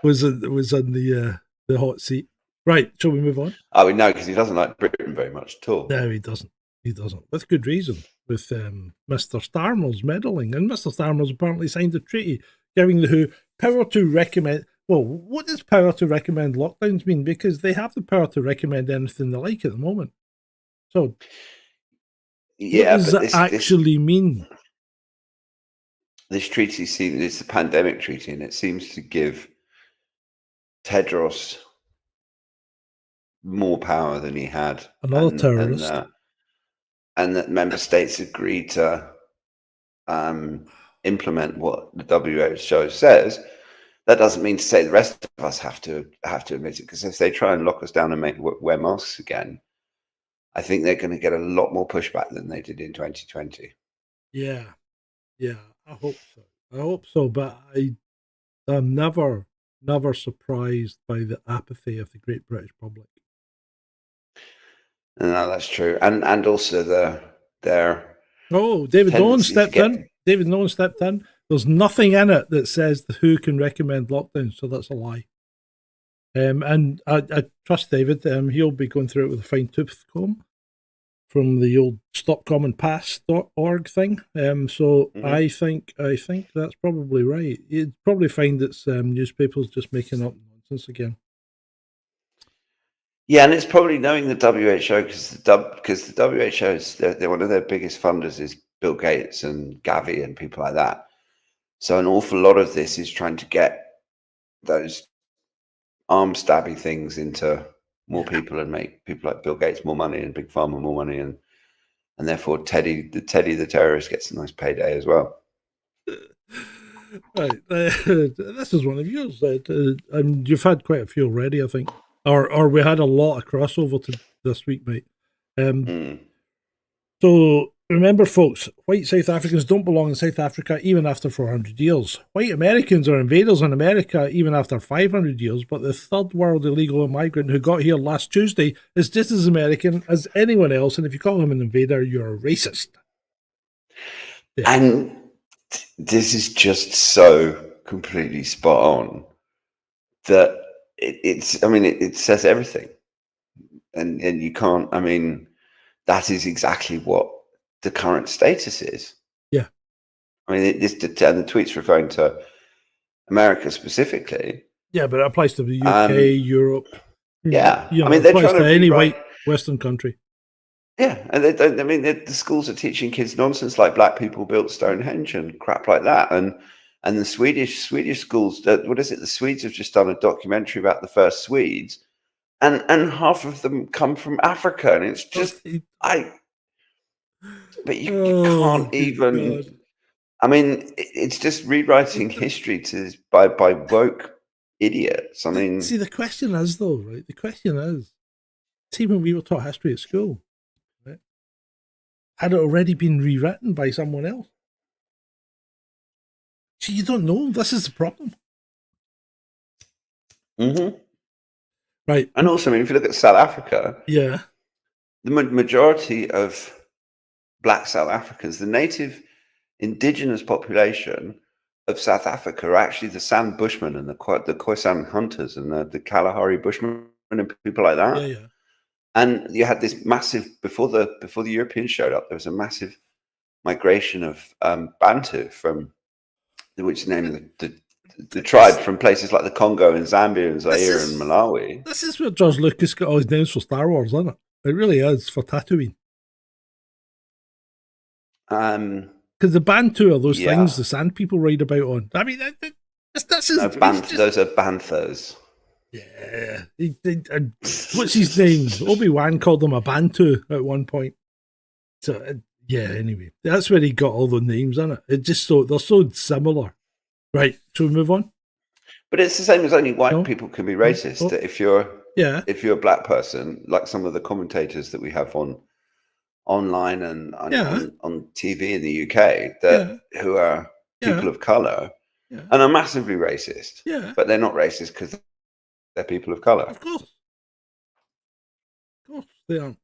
was on the hot seat. Right, shall we move on? Oh, we know, because he doesn't like Britain very much at all. No, he doesn't. He doesn't. With good reason. With Mr. Starmer's meddling, and Mr. Starmer's apparently signed a treaty giving the WHO power to recommend. Well, what does power to recommend lockdowns mean? Because they have the power to recommend anything they like at the moment. So, what does that actually mean? This treaty it's the pandemic treaty, and it seems to give Tedros more power than he had. Another terrorist. And that member states agreed to implement what the WHO says. That doesn't mean to say the rest of us have to admit it, because if they try and lock us down and wear masks again, I think they're going to get a lot more pushback than they did in 2020. Yeah, I hope so. But I'm never surprised by the apathy of the Great British public. No, that's true, and also their David Nolan stepped in. David Nolan stepped in. There's nothing in it that says who can recommend lockdown, so that's a lie. And I trust David. He'll be going through it with a fine tooth comb from the old stopcommonpass.org thing. I think that's probably right. You'd probably find that newspapers just making up nonsense again. Yeah, and it's probably knowing the WHO, because the WHO is they're one of their biggest funders is Bill Gates and Gavi and people like that. So an awful lot of this is trying to get those arm stabby things into more people and make people like Bill Gates more money and Big Pharma more money, and therefore Teddy the terrorist gets a nice payday as well. Right, this is one of yours. You've had quite a few already, I think, or we had a lot of crossover this week, mate. So remember, folks, white South Africans don't belong in South Africa even after 400 years. White Americans are invaders in America even after 500 years, but the third world illegal immigrant who got here last Tuesday is just as American as anyone else, and if you call him an invader, you're a racist. Yeah. And this is just so completely spot on that it says everything. And you can't, that is exactly what the current status is. Yeah. And the tweet's referring to America specifically. Yeah, but it applies to the UK, Europe. Yeah. They're trying to any white Western country. Yeah. And the schools are teaching kids nonsense like black people built Stonehenge and crap like that. And the Swedish schools, what is it? The Swedes have just done a documentary about the first Swedes. And half of them come from Africa, and it's just but you can't even. God. It's just rewriting history by woke idiots. See, the question is though, right? The question is, see, when we were taught history at school, right, had it already been rewritten by someone else? See, you don't know. This is the problem. Mm-hmm. Right. And also, I mean, if you look at South Africa, yeah, the majority of black South Africans, the native indigenous population of South Africa, are actually the San Bushmen and the Khoisan hunters and the Kalahari Bushmen and people like that. yeah. And you had this massive before the Europeans showed up. There was a massive migration of Bantu from which name the tribe from places like the Congo and Zambia and Zaire and Malawi. This is where George Lucas got all his names for Star Wars, isn't it? It really is, for Tatooine. Because the Bantu are those things the sand people write about on. I mean, this is... those are Banthas. Yeah. What's his name? Obi-Wan called him a Bantu at one point. So, yeah, anyway. That's where he got all the names, isn't it? They're so similar. Right, shall we move on? But it's the same as only white people can be racist. That if you're a black person, like some of the commentators that we have online and on TV in the UK, who are people of color and are massively racist, but they're not racist because they're people of color. Of course they are.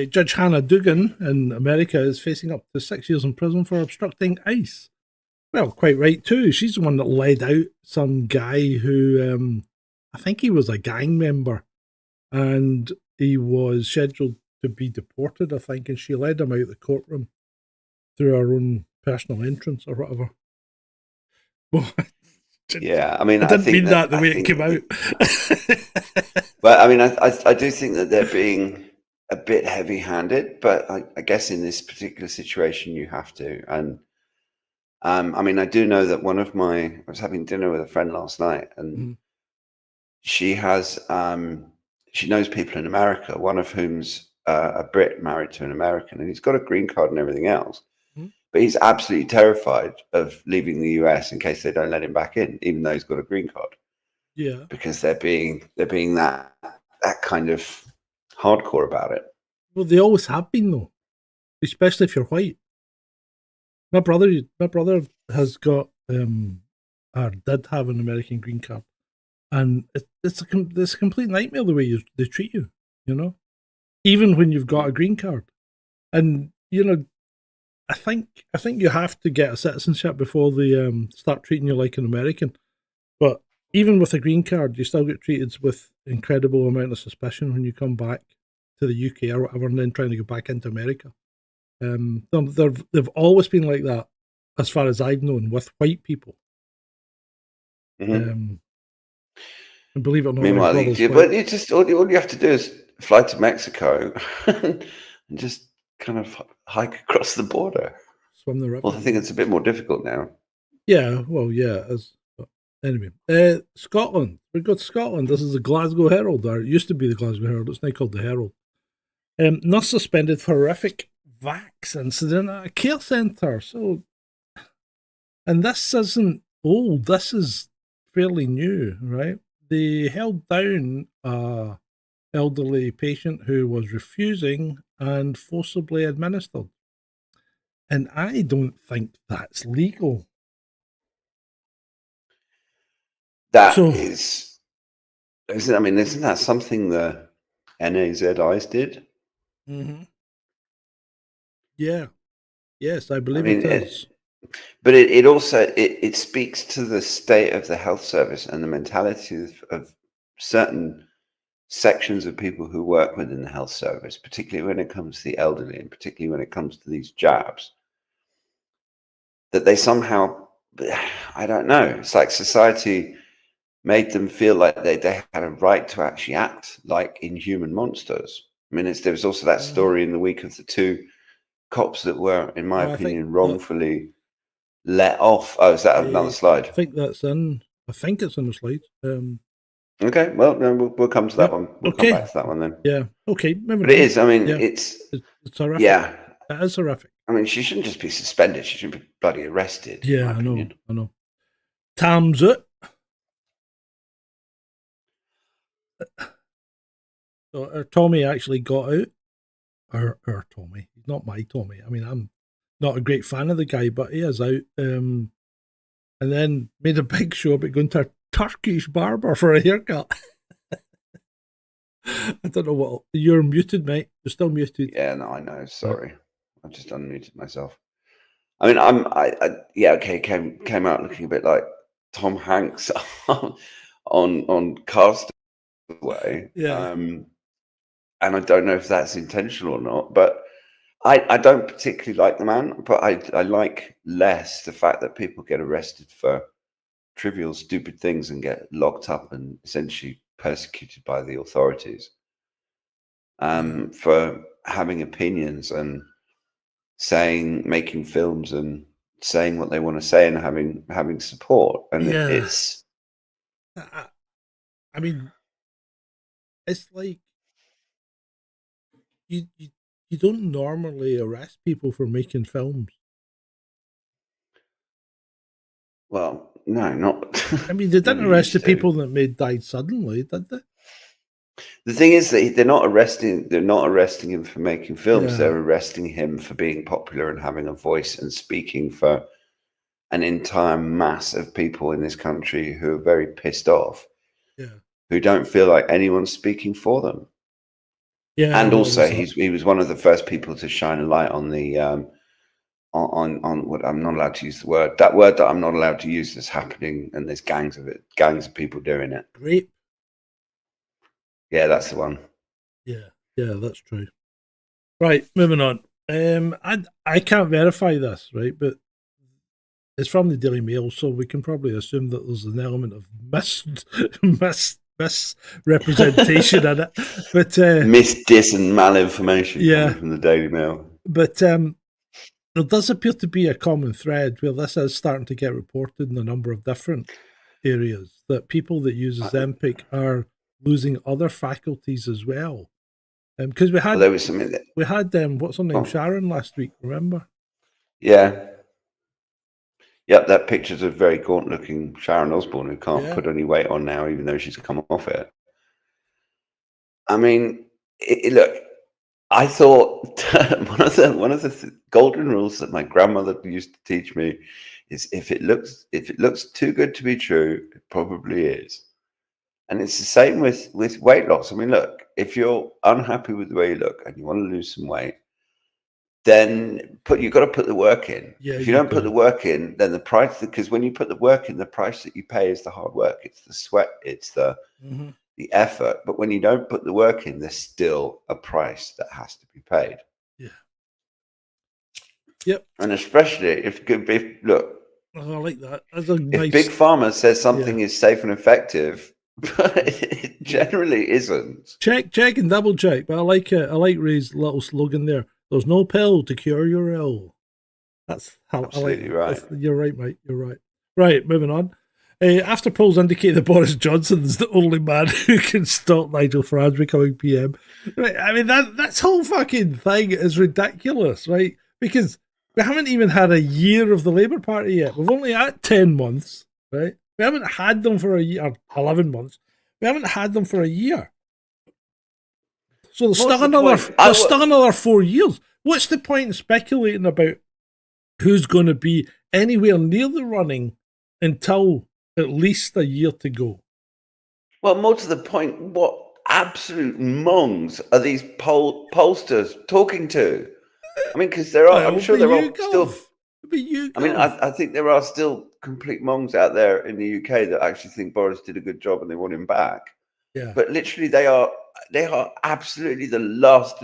Judge Hannah Dugan in America is facing up to 6 years in prison for obstructing ICE. Well, quite right too. She's the one that led out some guy who, I think he was a gang member, and he was scheduled to be deported, I think, and she led him out of the courtroom through her own personal entrance or whatever. Yeah, I mean, I didn't mean that the way it came out. But I mean, I do think that they're being a bit heavy-handed, but I guess in this particular situation you have to. And I mean, I do know that I was having dinner with a friend last night, and she has she knows people in America, one of whom's a Brit married to an American, and he's got a green card and everything else. But he's absolutely terrified of leaving the US in case they don't let him back in, even though he's got a green card. Yeah, because they're being that kind of hardcore about it. Well, they always have been, though, especially if you're white. My brother has got or did have an American green card, and it's a complete nightmare the way they treat you. You know, even when you've got a green card, and you know. I think you have to get a citizenship before they start treating you like an American. But even with a green card, you still get treated with incredible amount of suspicion when you come back to the UK or whatever, and then trying to go back into America. They've always been like that, as far as I've known, with white people. And believe it or not, meanwhile, all you have to do is fly to Mexico and just kind of hike across the border. Swim the river. Well, I think it's a bit more difficult now. Yeah, well, yeah. Anyway, Scotland. We've got Scotland. This is the Glasgow Herald, or it used to be the Glasgow Herald. It's now called the Herald. Nurse suspended for horrific vax incident at a care centre. So, and this isn't old. This is fairly new, right? They held down a elderly patient who was refusing and forcibly administered. And I don't think that's legal. Isn't that something the NAZIs did? Mm-hmm. Yeah. Yes, I believe it is. But it also speaks to the state of the health service and the mentality of certain sections of people who work within the health service, particularly when it comes to the elderly and particularly when it comes to these jabs, that they somehow, I don't know, it's like society made them feel like they had a right to actually act like inhuman monsters. I mean, there was also that story in the week of the two cops that were, in my opinion, wrongfully let off. Oh, is that another slide? I think it's in the slide. Okay, well, no, we'll come to that one. We'll come back to that one then. Yeah, okay. But it is, I mean, it's horrific. Yeah. It is horrific. I mean, she shouldn't just be suspended. She should be bloody arrested. Yeah, I know. Time's it. So our Tommy actually got out. Our Tommy. He's not my Tommy. I mean, I'm not a great fan of the guy, but he is out. And then made a big show about going to a Turkish barber for a haircut. I don't know what you're muted, mate. You're still muted. Yeah, no, I know. Sorry, I've just unmuted myself. I mean, yeah, okay. Came out looking a bit like Tom Hanks on Castaway. Yeah. And I don't know if that's intentional or not, but I don't particularly like the man, but I like less the fact that people get arrested for trivial, stupid things and get locked up and essentially persecuted by the authorities for having opinions and making films and saying what they want to say and having support. And it's, I mean, it's like you don't normally arrest people for making films. Well, no, not. I mean, they didn't arrest the people that died suddenly, did they? The thing is that they're not arresting him for making films. They're arresting him for being popular and having a voice and speaking for an entire mass of people in this country who are very pissed off, who don't feel like anyone's speaking for them. Yeah, and also he was one of the first people to shine a light on the on what I'm not allowed to use that word that I'm not allowed to use that's happening, and there's gangs of people doing it. Rape. Yeah, that's the one. Yeah, that's true. Right, moving on. I can't verify this, right, but it's from the Daily Mail, so we can probably assume that there's an element of misrepresentation in it. But dis and malinformation coming from the Daily Mail. But there does appear to be a common thread where this is starting to get reported in a number of different areas, that people that use Ozempic are losing other faculties as well. Because we had what's her name, Sharon, last week, remember? Yeah. Yep, that picture's a very gaunt-looking Sharon Osbourne who can't put any weight on now, even though she's come off it. I mean, look, I thought one of the golden rules that my grandmother used to teach me is if it looks too good to be true, it probably is. And it's the same with weight loss. I mean, look, if you're unhappy with the way you look and you want to lose some weight, then you've got to put the work in. If you don't put the work in, then the price, because when you put the work in, the price that you pay is the hard work. It's the sweat. It's the effort. But when you don't put the work in, there's still a price that has to be paid. Yeah. Yep. And especially if look, I like that. If Big Pharma says something is safe and effective, but it generally isn't. Check and double check. But I like it. I like Ray's little slogan there. There's no pill to cure your ill. That's how absolutely right. You're right, mate. You're right. Right, moving on. After polls indicate that Boris Johnson is the only man who can stop Nigel Farage becoming PM. Right, I mean, that's whole fucking thing is ridiculous, right? Because we haven't even had a year of the Labour Party yet. We've only had 10 months, right? We haven't had them for a year, 11 months. We haven't had them for a year. So there's still another 4 years. What's the point in speculating about who's going to be anywhere near the running until at least a year to go? Well, more to the point, what absolute mongs are these pollsters talking to? I mean, because there are, I'm sure there are still. I mean, I think there are still complete mongs out there in the UK that actually think Boris did a good job and they want him back. Yeah. But literally, they are absolutely the last.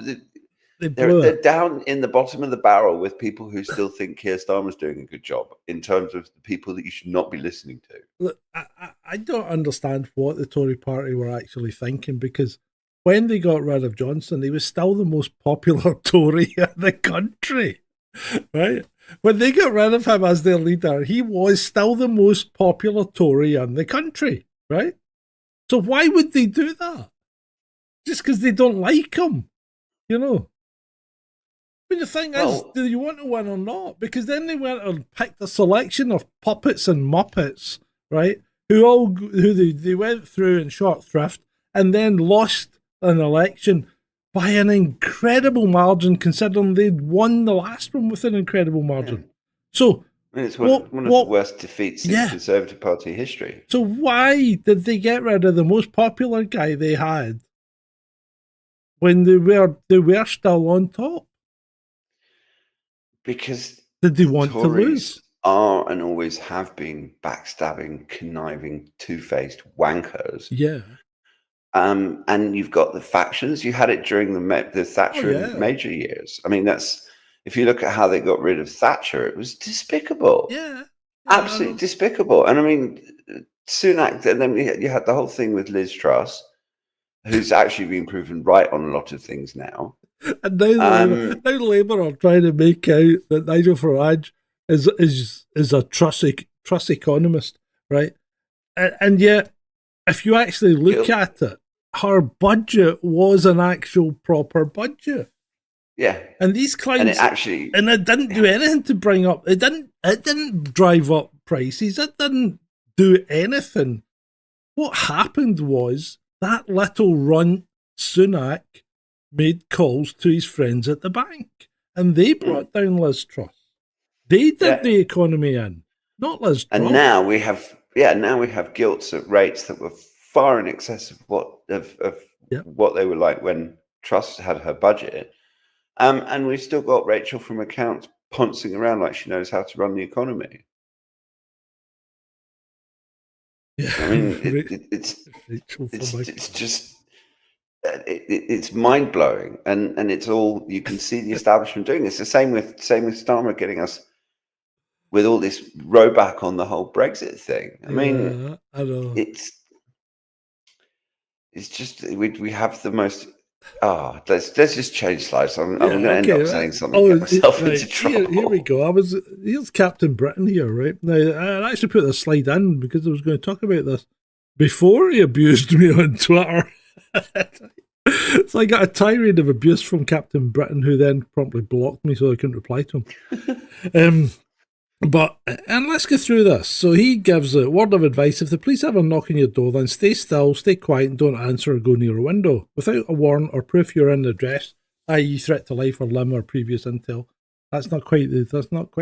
They're down in the bottom of the barrel with people who still think Keir Starmer's doing a good job in terms of the people that you should not be listening to. Look, I don't understand what the Tory party were actually thinking, because when they got rid of Johnson, he was still the most popular Tory in the country, right? When they got rid of him as their leader, he was still the most popular Tory in the country, right? So why would they do that? Just because they don't like him, you know? I mean, the thing is, do you want to win or not? Because then they went and picked a selection of puppets and muppets, right? Who they went through in short thrift and then lost an election by an incredible margin, considering they'd won the last one with an incredible margin. Yeah. So it's one of the worst defeats in Conservative Party history. So why did they get rid of the most popular guy they had when they were still on top? Because did they want to lose? Are and always have been backstabbing, conniving, two-faced wankers. Yeah. And you've got the factions. You had it during the Thatcher and Major years. I mean, if you look at how they got rid of Thatcher, it was despicable. Yeah. Absolutely despicable. And I mean, Sunak, and then you had the whole thing with Liz Truss, who's actually been proven right on a lot of things now. And now Labour are trying to make out that Nigel Farage is a Truss economist, right? And yet, if you actually look at it, her budget was an actual proper budget. Yeah. And these clients, and it didn't do anything to bring up. It didn't drive up prices. It didn't do anything. What happened was that little runt Sunak made calls to his friends at the bank, and they brought down Liz Truss. They did the economy in, not Liz Truss. And now we have gilts at rates that were far in excess of what they were like when Truss had her budget. And we've still got Rachel from accounts pouncing around like she knows how to run the economy. Yeah, I mean, it's mind blowing, and it's all you can see the establishment doing. It's the same with Starmer getting us with all this rowback on the whole Brexit thing. I mean, I know. It's just we have the most. Let's just change slides. I'm going to end up saying something to get myself into trouble. Here we go. Here's Captain Britain here, right? Now, I actually put this slide in because I was going to talk about this before he abused me on Twitter. So I got a tirade of abuse from Captain Britain, who then promptly blocked me so I couldn't reply to him. And let's go through this. So he gives a word of advice: if the police ever knock on your door, then stay still, stay quiet, and don't answer or go near a window without a warrant or proof you're in the address, i.e., threat to life or limb or previous intel. That's not quite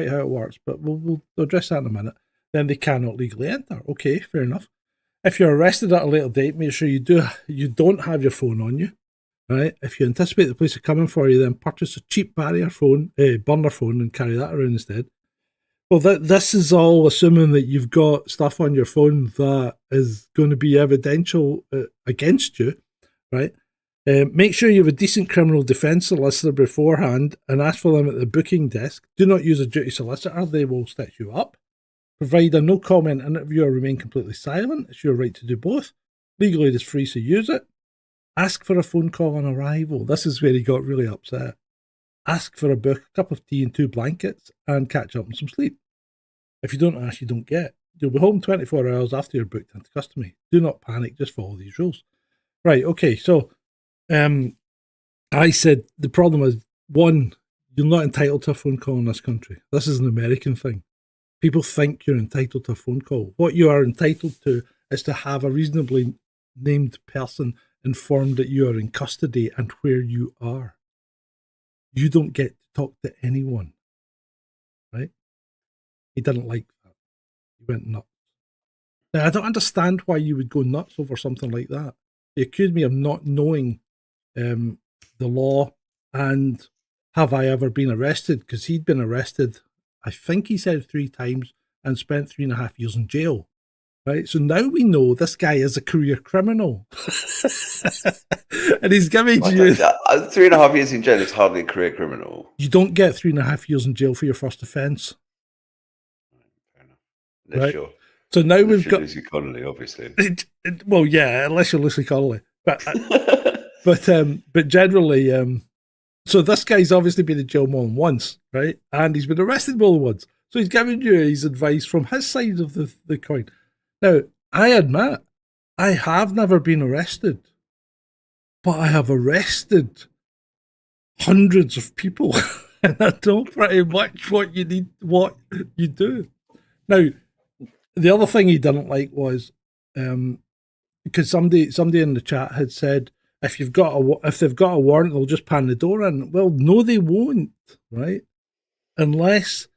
how it works, but we'll address that in a minute. Then they cannot legally enter. Okay, fair enough. If you're arrested at a later date, make sure you don't have your phone on you. Right? If you anticipate the police are coming for you, then purchase a cheap burner phone, and carry that around instead. Well, this is all assuming that you've got stuff on your phone that is going to be evidential against you, right? Make sure you have a decent criminal defence solicitor beforehand and ask for them at the booking desk. Do not use a duty solicitor. They will stitch you up. Provide a no-comment interview or remain completely silent. It's your right to do both. Legally, it is free, so use it. Ask for a phone call on arrival. This is where he got really upset. Ask for a book, a cup of tea and 2 blankets, and catch up on some sleep. If you don't ask, you don't get. You'll be home 24 hours after you're booked into custody. Do not panic, just follow these rules. Right, okay, so I said the problem is, one, you're not entitled to a phone call in this country. This is an American thing. People think you're entitled to a phone call. What you are entitled to is to have a reasonably named person informed that you are in custody and where you are. You don't get to talk to anyone, right? He didn't like that. He went nuts. Now, I don't understand why you would go nuts over something like that. He accused me of not knowing the law and have I ever been arrested, because he'd been arrested, I think he said 3 times, and spent 3.5 years in jail. Right, so now we know this guy is a career criminal, and he's giving you 3.5 years in jail is hardly a career criminal. You don't get 3.5 years in jail for your first offence. Fair enough. Right. Sure. So now we've got Lucy Connolly, obviously. Well, yeah, unless you're Lucy Connolly, but generally, so this guy's obviously been in jail more than once, right? And he's been arrested more than once. So he's giving you his advice from his side of the coin. Now, I admit, I have never been arrested, but I have arrested hundreds of people, and I know pretty much what you do. Now, the other thing he didn't like was, because somebody in the chat had said, if they've got a warrant, they'll just pan the door in. Well, no, they won't, right? Unless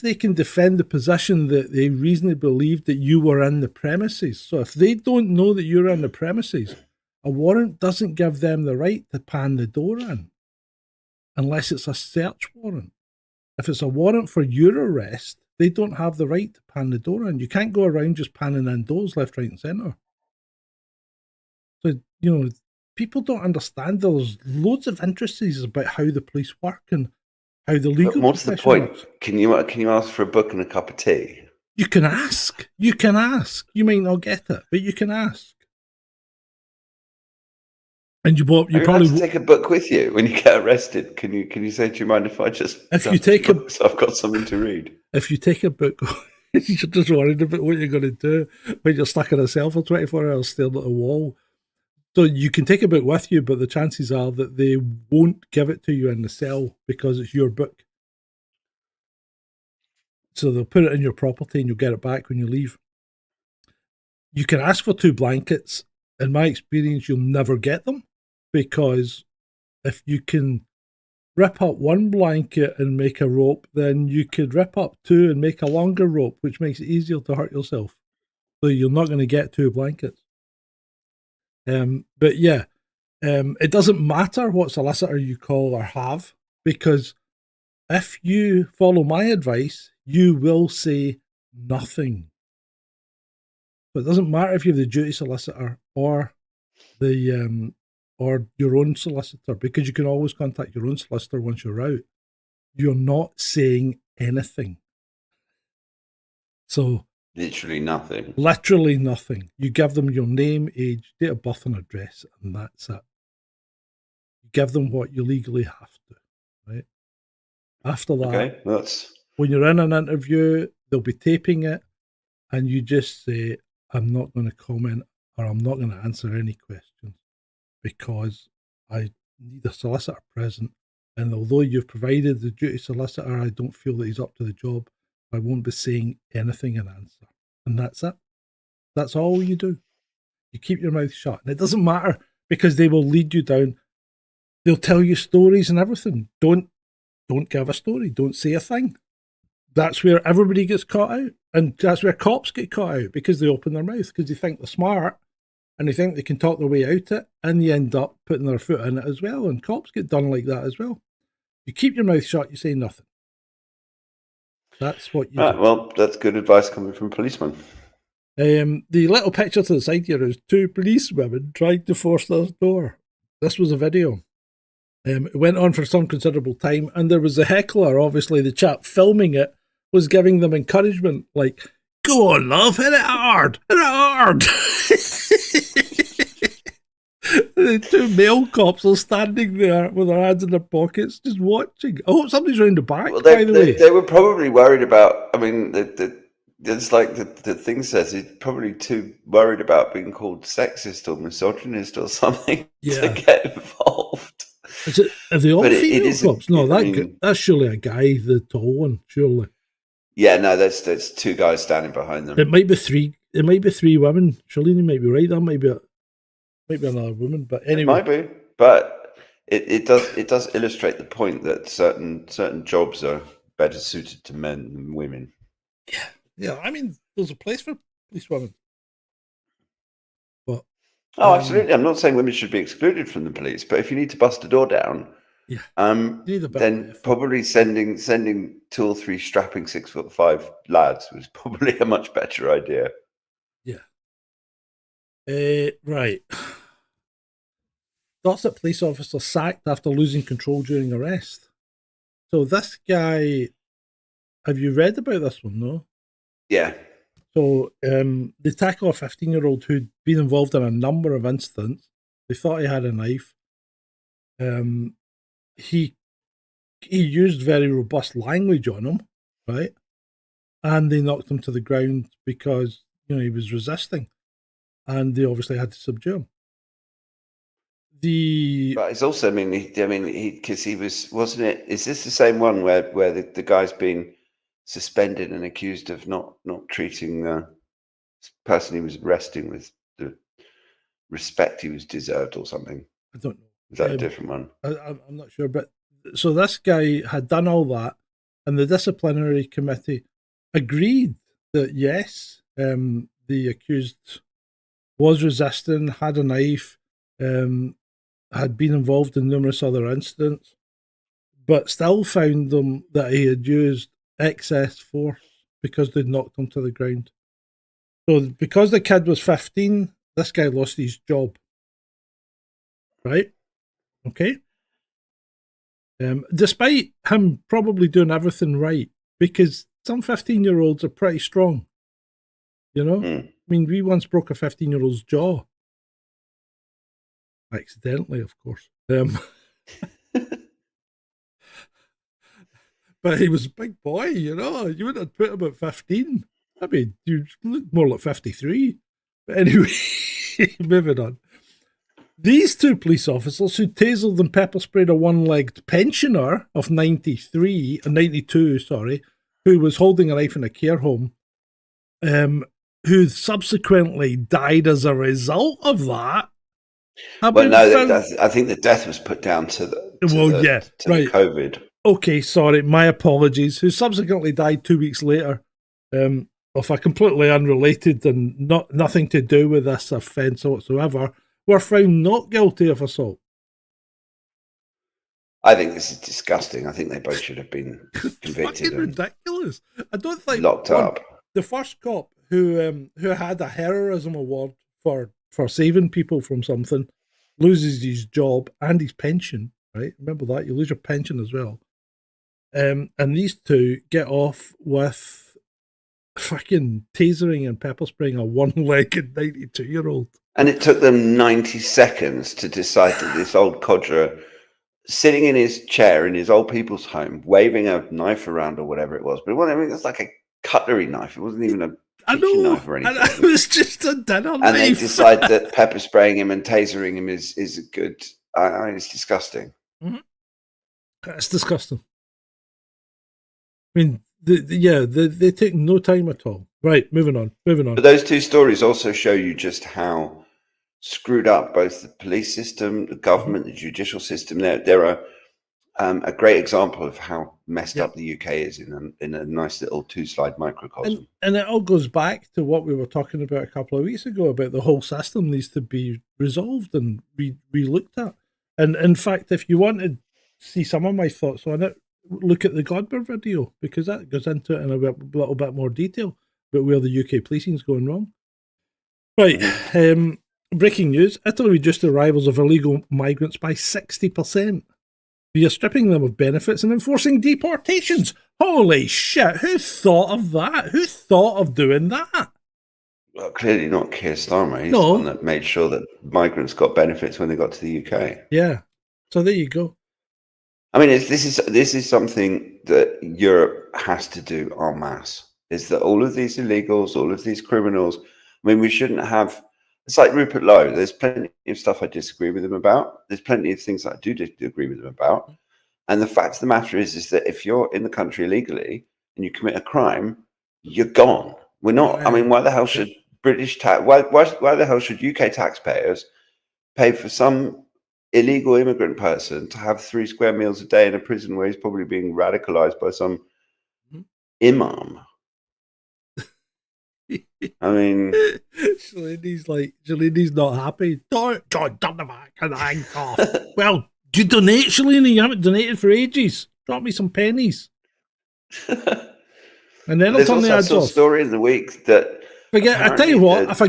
they can defend the position that they reasonably believe that you were in the premises. So if they don't know that you're in the premises, A warrant doesn't give them the right to pan the door in unless it's a search warrant. If it's a warrant for your arrest, they don't have the right to pan the door in. You can't go around just panning in doors left, right, and centre. So, people don't understand. There's loads of intricacies about how the police work and how the legal. But what's the point? Works. Can you ask for a book and a cup of tea? You can ask. You might not get it, but you can ask. And you probably take a book with you when you get arrested. Can you say, do you mind if I just? If you take a, so I've got something to read. If you take a book, you're just worried about what you're going to do when you're stuck in a cell for 24 hours staring at a wall. So you can take a book with you, but the chances are that they won't give it to you in the cell because it's your book. So they'll put it in your property and you'll get it back when you leave. You can ask for 2 blankets. In my experience, you'll never get them because if you can rip up 1 blanket and make a rope, then you could rip up 2 and make a longer rope, which makes it easier to hurt yourself. So you're not going to get 2 blankets. But yeah, it doesn't matter what solicitor you call or have, because if you follow my advice, you will say nothing. So it doesn't matter if you have the duty solicitor or the or your own solicitor, because you can always contact your own solicitor once you're out. You're not saying anything. So literally nothing. Literally nothing. You give them your name, age, date of birth and address, and that's it. You give them what you legally have to, right? After that, when you're in an interview, they'll be taping it, and you just say, I'm not going to comment or I'm not going to answer any questions because I need a solicitor present. And although you've provided the duty solicitor, I don't feel that he's up to the job. I won't be saying anything in answer. And that's it. That's all you do. You keep your mouth shut. And it doesn't matter because they will lead you down. They'll tell you stories and everything. Don't give a story. Don't say a thing. That's where everybody gets caught out. And that's where cops get caught out because they open their mouth because they think they're smart and they think they can talk their way out it, and you end up putting their foot in it as well. And cops get done like that as well. You keep your mouth shut, you say nothing. That's what you do. Well, that's good advice coming from policemen. The little picture to the side here is 2 policewomen trying to force their door. This was a video. It went on for some considerable time, and there was a heckler. Obviously, the chap filming it was giving them encouragement, like, go on, love, hit it hard, hit it hard. The 2 male cops are standing there with their hands in their pockets, just watching. I hope somebody's round the back, by the way. They were probably worried about, I mean, it's like the thing says, he's probably too worried about being called sexist or misogynist or something to get involved. Are they all female cops? No, that's surely a guy, the tall one, surely. Yeah, no, there's 2 guys standing behind them. It might be 3. It might be 3 women. Surely you might be right. That might be another woman. But anyway, it might be. But it does illustrate the point that certain jobs are better suited to men than women. Yeah. I mean, there's a place for police women. But absolutely. I'm not saying women should be excluded from the police, but if you need to bust a door down, then probably sending 2 or 3 strapping 6'5" lads was probably a much better idea. Yeah. Right. Dorset police officer sacked after losing control during arrest. So this guy, have you read about this one? No. Yeah. So they tackle a 15-year-old who'd been involved in a number of incidents. They thought he had a knife. He used very robust language on him, right? And they knocked him to the ground because he was resisting, and they obviously had to subdue him. But it's also, because he was, wasn't it? Is this the same one where the guy's been suspended and accused of not treating the person he was arresting with the respect he was deserved or something? I don't know. Is that a different one? I'm not sure. But so this guy had done all that, and the disciplinary committee agreed that yes, the accused was resisting, had a knife, had been involved in numerous other incidents, but still found them that he had used excess force because they'd knocked him to the ground. So because the kid was 15, this guy lost his job. Right? Okay? Despite him probably doing everything right, because some 15-year-olds are pretty strong. You know? I mean, we once broke a 15-year-old's jaw. Accidentally, of course. But he was a big boy, you know. You wouldn't have put him at 15. I mean, you look more like 53. But anyway, moving on. These two police officers who tasered and pepper sprayed a one-legged pensioner of 92, who was holding a knife in a care home, who subsequently died as a result of that. I think the death was put down to the COVID. Okay, sorry, my apologies. Who subsequently died 2 weeks later of a completely unrelated and nothing to do with this offence whatsoever, were found not guilty of assault. I think this is disgusting. I think they both should have been convicted. Fucking ridiculous. I don't think locked up. The first cop who had a heroism award for saving people from something loses his job and his pension. Right? Remember that, you lose your pension as well. And these two get off with fucking tasering and pepper spraying a one-legged 92-year-old. And it took them 90 seconds to decide that this old codger, sitting in his chair in his old people's home, waving a knife around or whatever it was. But it's like a cutlery knife. It wasn't even a kitchen knife or anything. It was just a dinner knife. And they decide that pepper spraying him and tasering him is a good... I mean, it's disgusting. Mm-hmm. It's disgusting. I mean, they take no time at all. Right, moving on. But those two stories also show you just how screwed up both the police system, the government, the judicial system. They're a great example of how messed up the UK is in a nice little two-slide microcosm. And it all goes back to what we were talking about a couple of weeks ago about the whole system needs to be resolved and re-looked at. And in fact, if you want to see some of my thoughts on it, look at the Godber video, because that goes into it in a little bit more detail about where the UK policing is going wrong. Right, breaking news. Italy reduced the arrivals of illegal migrants by 60%. via stripping them of benefits and enforcing deportations. Holy shit, who thought of that? Who thought of doing that? Well, clearly not Keir Starmer. He's the one that made sure that migrants got benefits when they got to the UK. Yeah. So there you go. I mean, this is something that Europe has to do en masse. Is that all of these illegals, all of these criminals? I mean, we shouldn't have. It's like Rupert Lowe. There's plenty of stuff I disagree with him about. There's plenty of things that I do agree with him about. And the fact of the matter is that if you're in the country illegally and you commit a crime, you're gone. We're not. I mean, why the hell should British tax? Why the hell should UK taxpayers pay for some illegal immigrant person to have 3 square meals a day in a prison where he's probably being radicalized by some imam? I mean, Shalini's not happy. Don't turn the back and hang off. Well, you donate, Shalini. You haven't donated for ages. Drop me some pennies. And then I'll turn the ads off. There's story in the week that. I tell you what, if I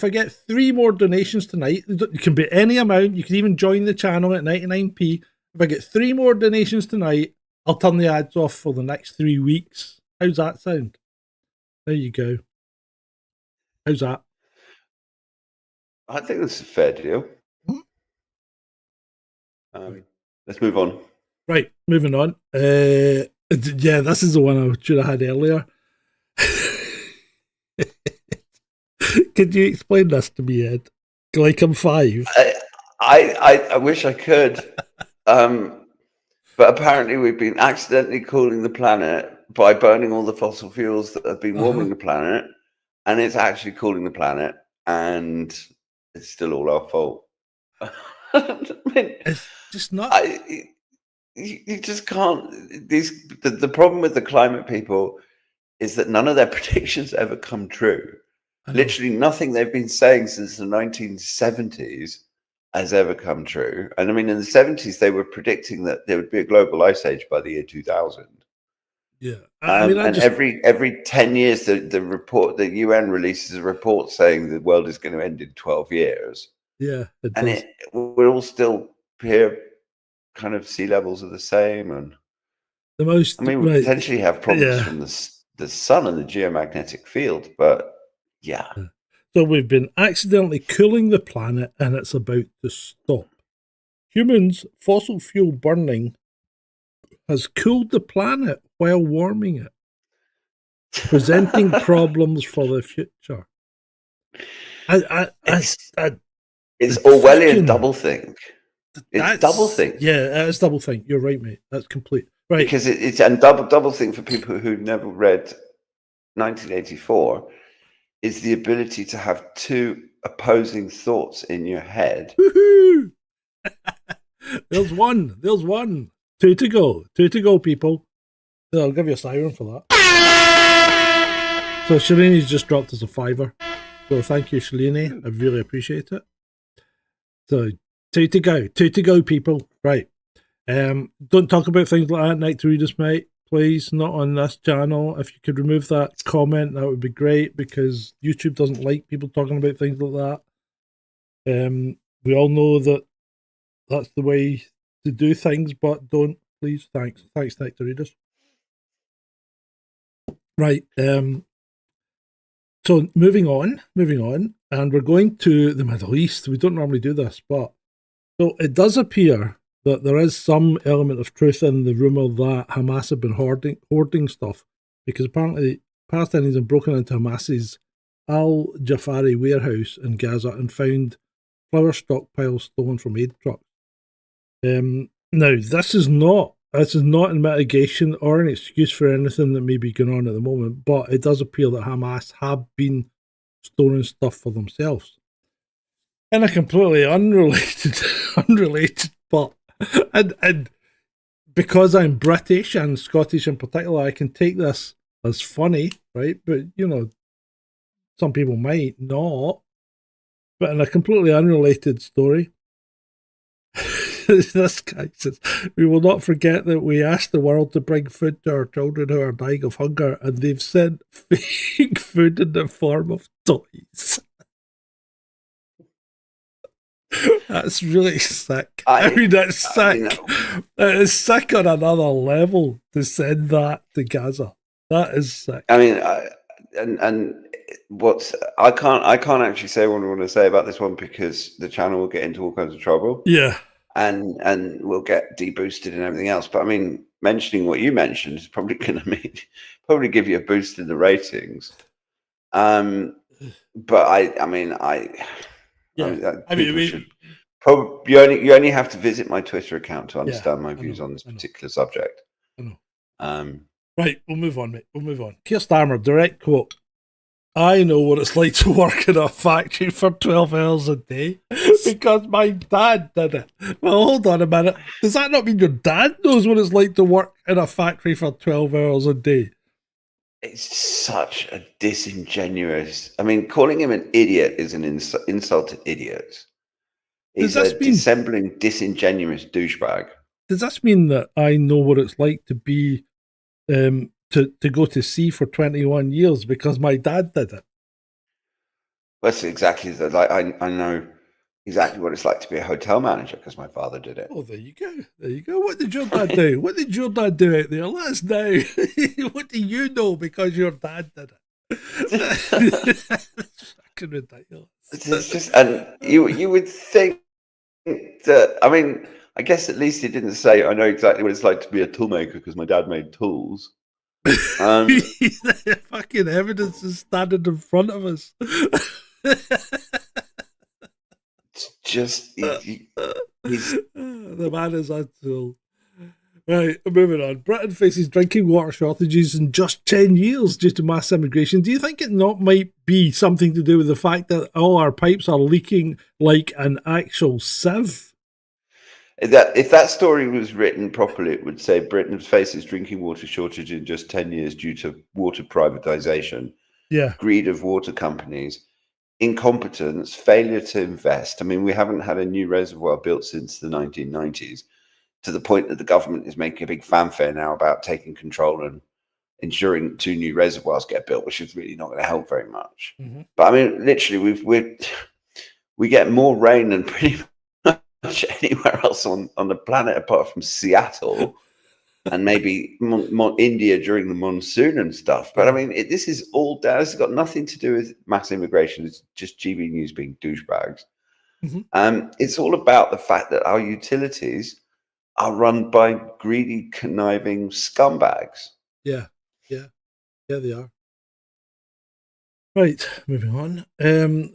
get 3 more donations tonight, it can be any amount. You can even join the channel at 99p. If I get 3 more donations tonight, I'll turn the ads off for the next 3 weeks. How's that sound? There you go. How's that? I think that's a fair deal. Let's move on. Right, moving on. Yeah, this is the one I should have had earlier. Could you explain this to me, Ed? Like I'm 5. I wish I could. But apparently we've been accidentally cooling the planet by burning all the fossil fuels that have been warming the planet. And it's actually cooling the planet. And it's still all our fault. I mean, it's just not. You just can't. The problem with the climate people is that none of their predictions ever come true. Literally nothing they've been saying since the 1970s has ever come true. And I mean, in the 70s, they were predicting that there would be a global ice age by the year 2000. Yeah. And every 10 years, the UN releases a report saying the world is going to end in 12 years. Yeah. And we're all still here, kind of sea levels are the same. And we potentially have problems from the sun and the geomagnetic field, but yeah. So we've been accidentally cooling the planet and it's about to stop. Humans, fossil fuel burning has cooled the planet while warming it, presenting problems for the future. It's Orwellian doublethink. It's doublethink. Yeah, it's doublethink. You're right, mate. That's complete. Right. Because it's doublethink for people who never read 1984 is the ability to have two opposing thoughts in your head. Woohoo! There's one. Two to go, people. I'll give you a siren for that. So Shalini's just dropped us a $5. So thank you, Shalini. I really appreciate it. So two to go, people. Right. Don't talk about things like that next to read us, mate. Please, not on this channel. If you could remove that comment, that would be great, because YouTube doesn't like people talking about things like that. We all know that that's the way to do things, but don't, please. Thanks, Nectar Readers. Right. So moving on, and we're going to the Middle East. We don't normally do this, but so it does appear that there is some element of truth in the rumour that Hamas have been hoarding stuff, because apparently Palestinians have broken into Hamas's Al-Jafari warehouse in Gaza and found flour stockpiles stolen from aid trucks. Now, this is not in mitigation or an excuse for anything that may be going on at the moment, but it does appear that Hamas have been storing stuff for themselves. In a completely unrelated but and because I'm British and Scottish in particular, I can take this as funny, right? But some people might not. But in a completely unrelated story, this guy says, we will not forget that we asked the world to bring food to our children who are dying of hunger, and they've sent fake food in the form of toys. That's really sick. I mean, that's sick. It's sick on another level to send that to Gaza. That is sick. I mean, I can't actually say what I want to say about this one, because the channel will get into all kinds of trouble. Yeah. And we'll get deboosted and everything else. But I mean, mentioning what you mentioned is probably going to give you a boost in the ratings. But you only have to visit my Twitter account to understand my views on this particular subject. I know. Right, we'll move on, mate. We'll move on. Keir Starmer, direct quote. I know what it's like to work in a factory for 12 hours a day because my dad did it. Well, hold on a minute. Does that not mean your dad knows what it's like to work in a factory for 12 hours a day? It's such a disingenuous... I mean, calling him an idiot is an insult to idiots. He's a dissembling, disingenuous douchebag. Does this mean that I know what it's like to be... to go to sea for 21 years because my dad did it? That's exactly I know exactly what it's like to be a hotel manager because my father did it. Oh, there you go. What did your dad do? What did your dad do out there? Let us know. What do you know because your dad did it? It's fucking ridiculous. It's just, and you would think that, I mean, I guess at least he didn't say, I know exactly what it's like to be a toolmaker because my dad made tools. Fucking evidence is standing in front of us. It's just the man is a tool. Right, moving on. Britain faces drinking water shortages in just 10 years due to mass immigration. Do you think it might be something to do with the fact that all our pipes are leaking like an actual sieve? If that story was written properly, it would say Britain faces drinking water shortage in just 10 years due to water privatization, greed of water companies, incompetence, failure to invest. I mean, we haven't had a new reservoir built since the 1990s, to the point that the government is making a big fanfare now about taking control and ensuring 2 new reservoirs get built, which is really not going to help very much. Mm-hmm. But I mean, literally, we get more rain than pretty much anywhere else on the planet, apart from Seattle and maybe India during the monsoon and stuff. But I mean, this is all down. This has got nothing to do with mass immigration. It's just GB News being douchebags. Mm-hmm. It's all about the fact that our utilities are run by greedy, conniving scumbags. Yeah, they are. Right, moving on.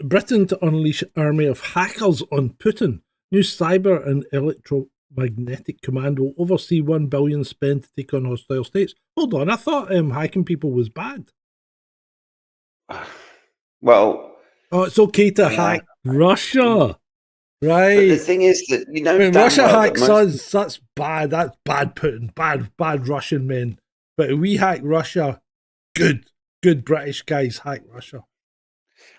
Britain to unleash army of hackers on Putin. New cyber and electromagnetic command will oversee $1 billion spent to take on hostile states. Hold on, I thought hacking people was bad. Well, it's okay to hack Russia, right? The thing is that when Russia hacks us, that's bad. That's bad Putin, bad Russian men. But if we hack Russia, good British guys hack Russia.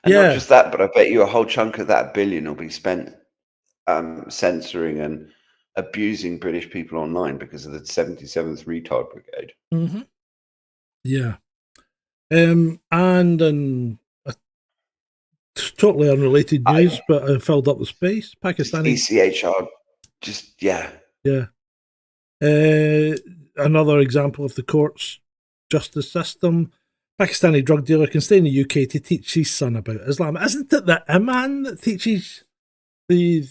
And not just that, but I bet you a whole chunk of that billion will be spent censoring and abusing British people online because of the 77th Retard Brigade. Mm-hmm. Yeah. And totally unrelated news, but filled up with space. Pakistani ECHR, just yeah. Another example of the court's justice system. Pakistani drug dealer can stay in the UK to teach his son about Islam. Isn't it the imam that teaches the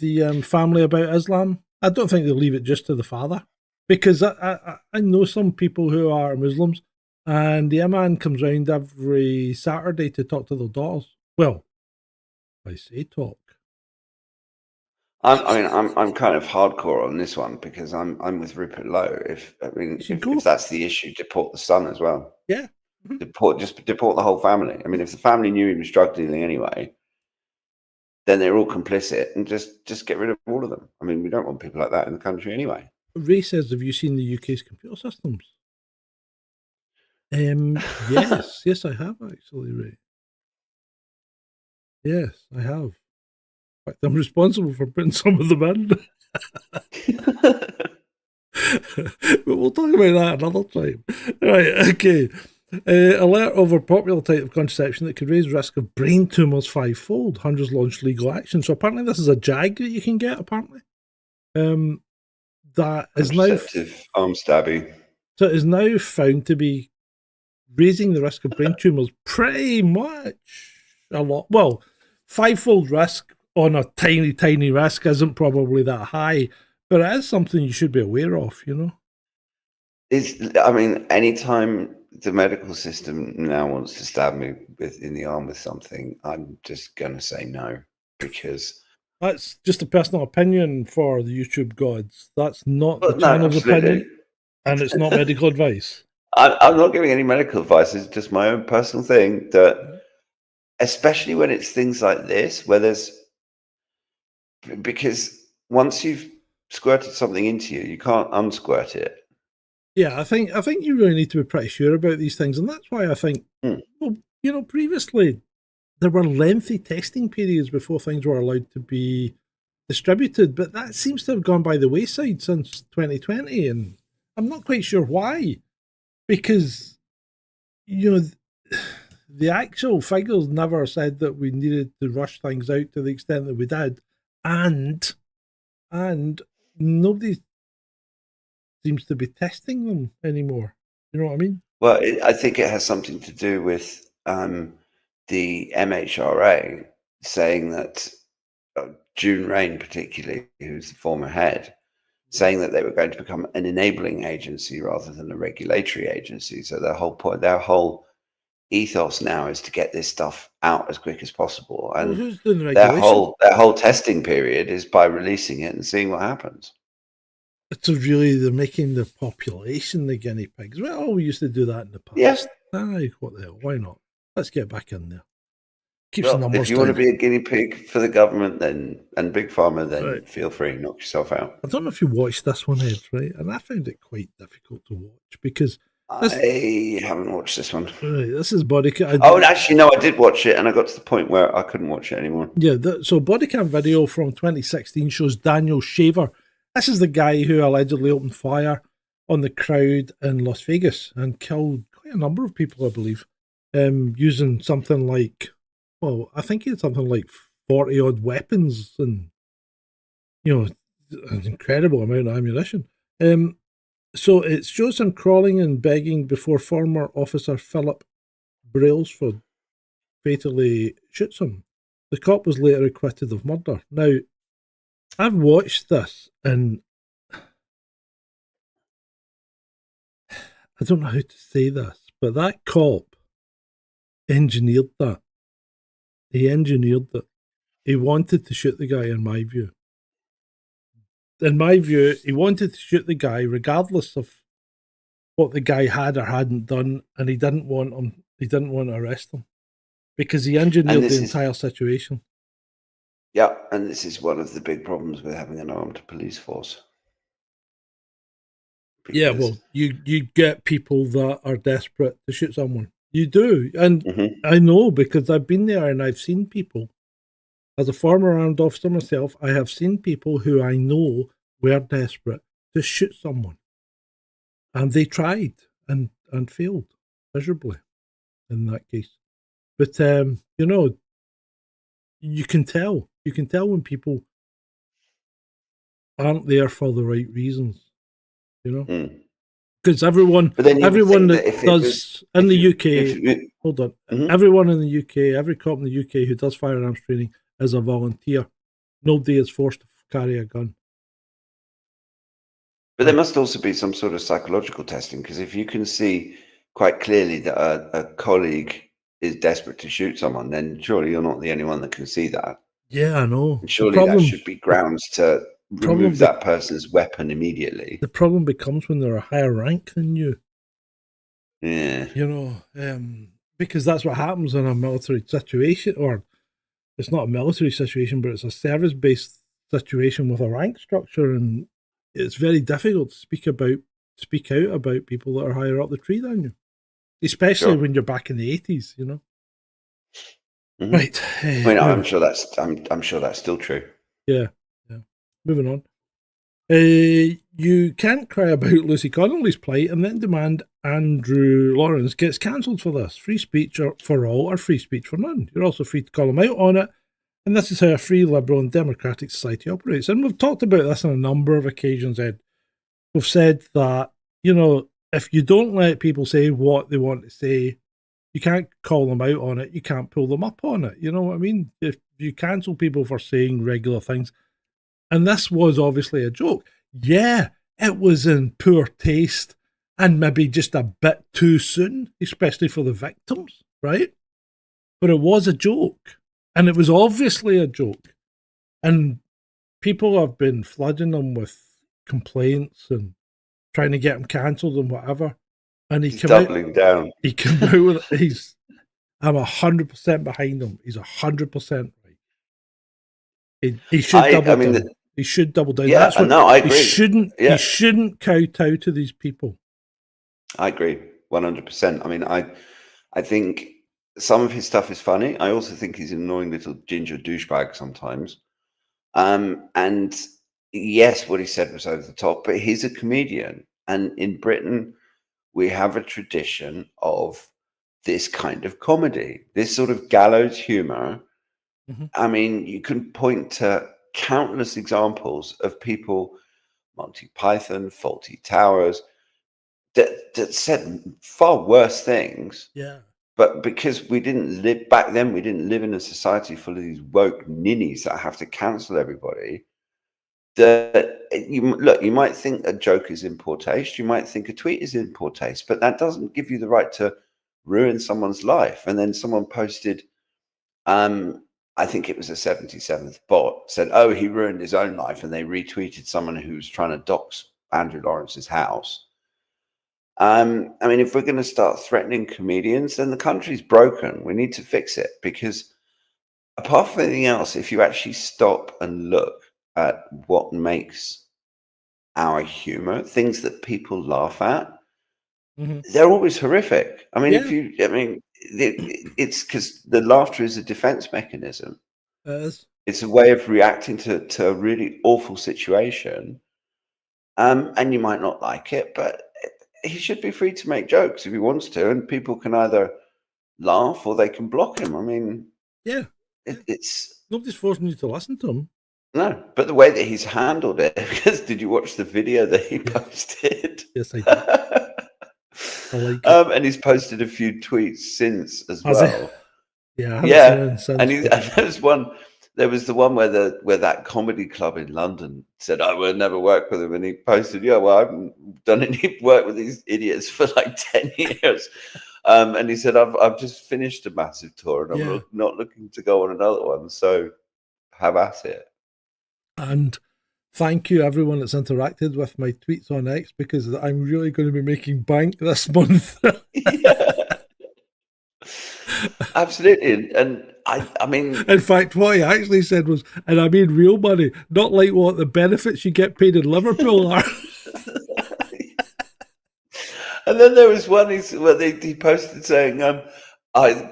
family about Islam? I don't think they'll leave it just to the father, because I know some people who are Muslims, and the imam comes round every Saturday to talk to their daughters. Well, I say talk. I'm kind of hardcore on this one because I'm with Rupert Lowe. If that's the issue, deport the son as well. Yeah. Deport the whole family. I mean, if the family knew he was drug dealing anyway, then they're all complicit, and just get rid of all of them. I mean, we don't want people like that in the country anyway. Ray says, have you seen the UK's computer systems? Yes, I have actually, Ray. Yes, I have. In fact, I'm responsible for putting some of them in. But we'll talk about that another time. Right, okay. Alert over popular type of contraception that could raise risk of brain tumours 5-fold. Hundreds launched legal action. So apparently this is a JAG that you can get, apparently. That is now... arm stabby. So it is now found to be raising the risk of brain tumours pretty much a lot. Well, 5-fold risk on a tiny risk isn't probably that high, but it is something you should be aware of, Anytime the medical system now wants to stab me in the arm with something, I'm just going to say no, because... That's just a personal opinion for the YouTube gods. That's not the channel's opinion, and it's not medical advice. I'm not giving any medical advice. It's just my own personal thing that, especially when it's things like this, because once you've squirted something into you, you can't unsquirt it. Yeah, I think you really need to be pretty sure about these things, and that's why I think, previously there were lengthy testing periods before things were allowed to be distributed, but that seems to have gone by the wayside since 2020, and I'm not quite sure why, because the actual figures never said that we needed to rush things out to the extent that we did, and nobody seems to be testing them anymore. You know what I mean? Well, I think it has something to do with the MHRA saying that June Rain, particularly, who's the former head, saying that they were going to become an enabling agency rather than a regulatory agency. So their whole ethos now is to get this stuff out as quick as possible. And who's doing the regulation? Their whole testing period is by releasing it and seeing what happens. So really, they're making the population the guinea pigs. Well, we used to do that in the past. Yes. What the hell? Why not? Let's get back in there. Keeps the numbers. If you want to be a guinea pig for the government, and Big Pharma, then feel free, knock yourself out. I don't know if you watched this one, Ed, right? And I found it quite difficult to watch because I haven't watched this one. Right, this is body cam. Oh, actually, no, I did watch it, and I got to the point where I couldn't watch it anymore. Yeah, so body cam video from 2016 shows Daniel Shaver. This is the guy who allegedly opened fire on the crowd in Las Vegas and killed quite a number of people, I believe, using something like, well, I think he had something like 40 odd weapons and, an incredible amount of ammunition. So it shows him crawling and begging before former officer Philip Brailsford fatally shoots him. The cop was later acquitted of murder. Now, I've watched this and I don't know how to say this, but that cop engineered that. He engineered it. He wanted to shoot the guy, in my view. In my view, he wanted to shoot the guy regardless of what the guy had or hadn't done, and he didn't want to arrest him because he engineered the entire situation. Yeah, and this is one of the big problems with having an armed police force. Yeah, well, you get people that are desperate to shoot someone. You do, and I know because I've been there and I've seen people. As a former armed officer myself, I have seen people who I know were desperate to shoot someone. And they tried and failed miserably in that case. But, you can tell. You can tell when people aren't there for the right reasons, Because everyone that does in the UK, hold on, everyone in the UK, every cop in the UK who does firearms training is a volunteer. Nobody is forced to carry a gun. But there must also be some sort of psychological testing, because if you can see quite clearly that a colleague is desperate to shoot someone, then surely you're not the only one that can see that. Yeah, I know. And surely that should be grounds to remove that person's weapon immediately. The problem becomes when they're a higher rank than you. Yeah. Because that's what happens in a military situation, or it's not a military situation, but it's a service-based situation with a rank structure, and it's very difficult to speak out about people that are higher up the tree than you, especially when you're back in the 80s, Right. I'm sure that's still true. Yeah. Moving on. You can't cry about Lucy Connolly's plight and then demand Andrew Lawrence gets cancelled for this. Free speech for all or free speech for none. You're also free to call him out on it. And this is how a free, liberal and democratic society operates. And we've talked about this on a number of occasions, Ed. We've said that, if you don't let people say what they want to say, you can't call them out on it. You can't pull them up on it. You know what I mean? If you cancel people for saying regular things, and this was obviously a joke. Yeah, it was in poor taste and maybe just a bit too soon, especially for the victims, right? But it was a joke. And it was obviously a joke. And people have been flooding him with complaints and trying to get him cancelled and whatever. And he's doubling down. He came out with I'm 100% behind him. He's 100% right. He should double down. He should double down. Yeah, I agree. He shouldn't kowtow to these people. I agree, 100%. I mean, I think some of his stuff is funny. I also think he's an annoying little ginger douchebag sometimes. And yes, what he said was over the top, but he's a comedian. And in Britain, we have a tradition of this kind of comedy, this sort of gallows humor. I mean, you can point to countless examples of people, Monty Python, Fawlty Towers, that said far worse things. Yeah. But because we didn't live back then, we didn't live in a society full of these woke ninnies that have to cancel everybody. You might think a joke is in poor taste. You might think a tweet is in poor taste, but that doesn't give you the right to ruin someone's life. And then someone posted, I think it was a 77th bot, said, oh, he ruined his own life. And they retweeted someone who's trying to dox Andrew Lawrence's house. I mean, if we're going to start threatening comedians, then the country's broken. We need to fix it, because apart from anything else, if you actually stop and look at what makes our humor, things that people laugh at, they're always horrific. I mean, Yeah. it's because the laughter is a defense mechanism. It is. It's a way of reacting to a really awful situation. And you might not like it, but he should be free to make jokes if he wants to, and people can either laugh or they can block him. I mean, Yeah. it's Nobody's forcing you to listen to him. no, but the way that he's handled it, because did you watch the video that he posted? Yes, I did. I like it. And he's posted a few tweets since as Has well. Yeah, And there was the one where that comedy club in London said, "I will never work with him," and he posted, "Yeah, well, I haven't done any work with these idiots for like 10 years." And he said, "I've just finished a massive tour, and I'm not looking to go on another one. So have at it." And thank you, everyone that's interacted with my tweets on X, because I'm really going to be making bank this month. Yeah. Absolutely. And I mean, in fact, what he actually said was, and I mean real money, not like what the benefits you get paid in Liverpool are. And then there was one where he posted saying,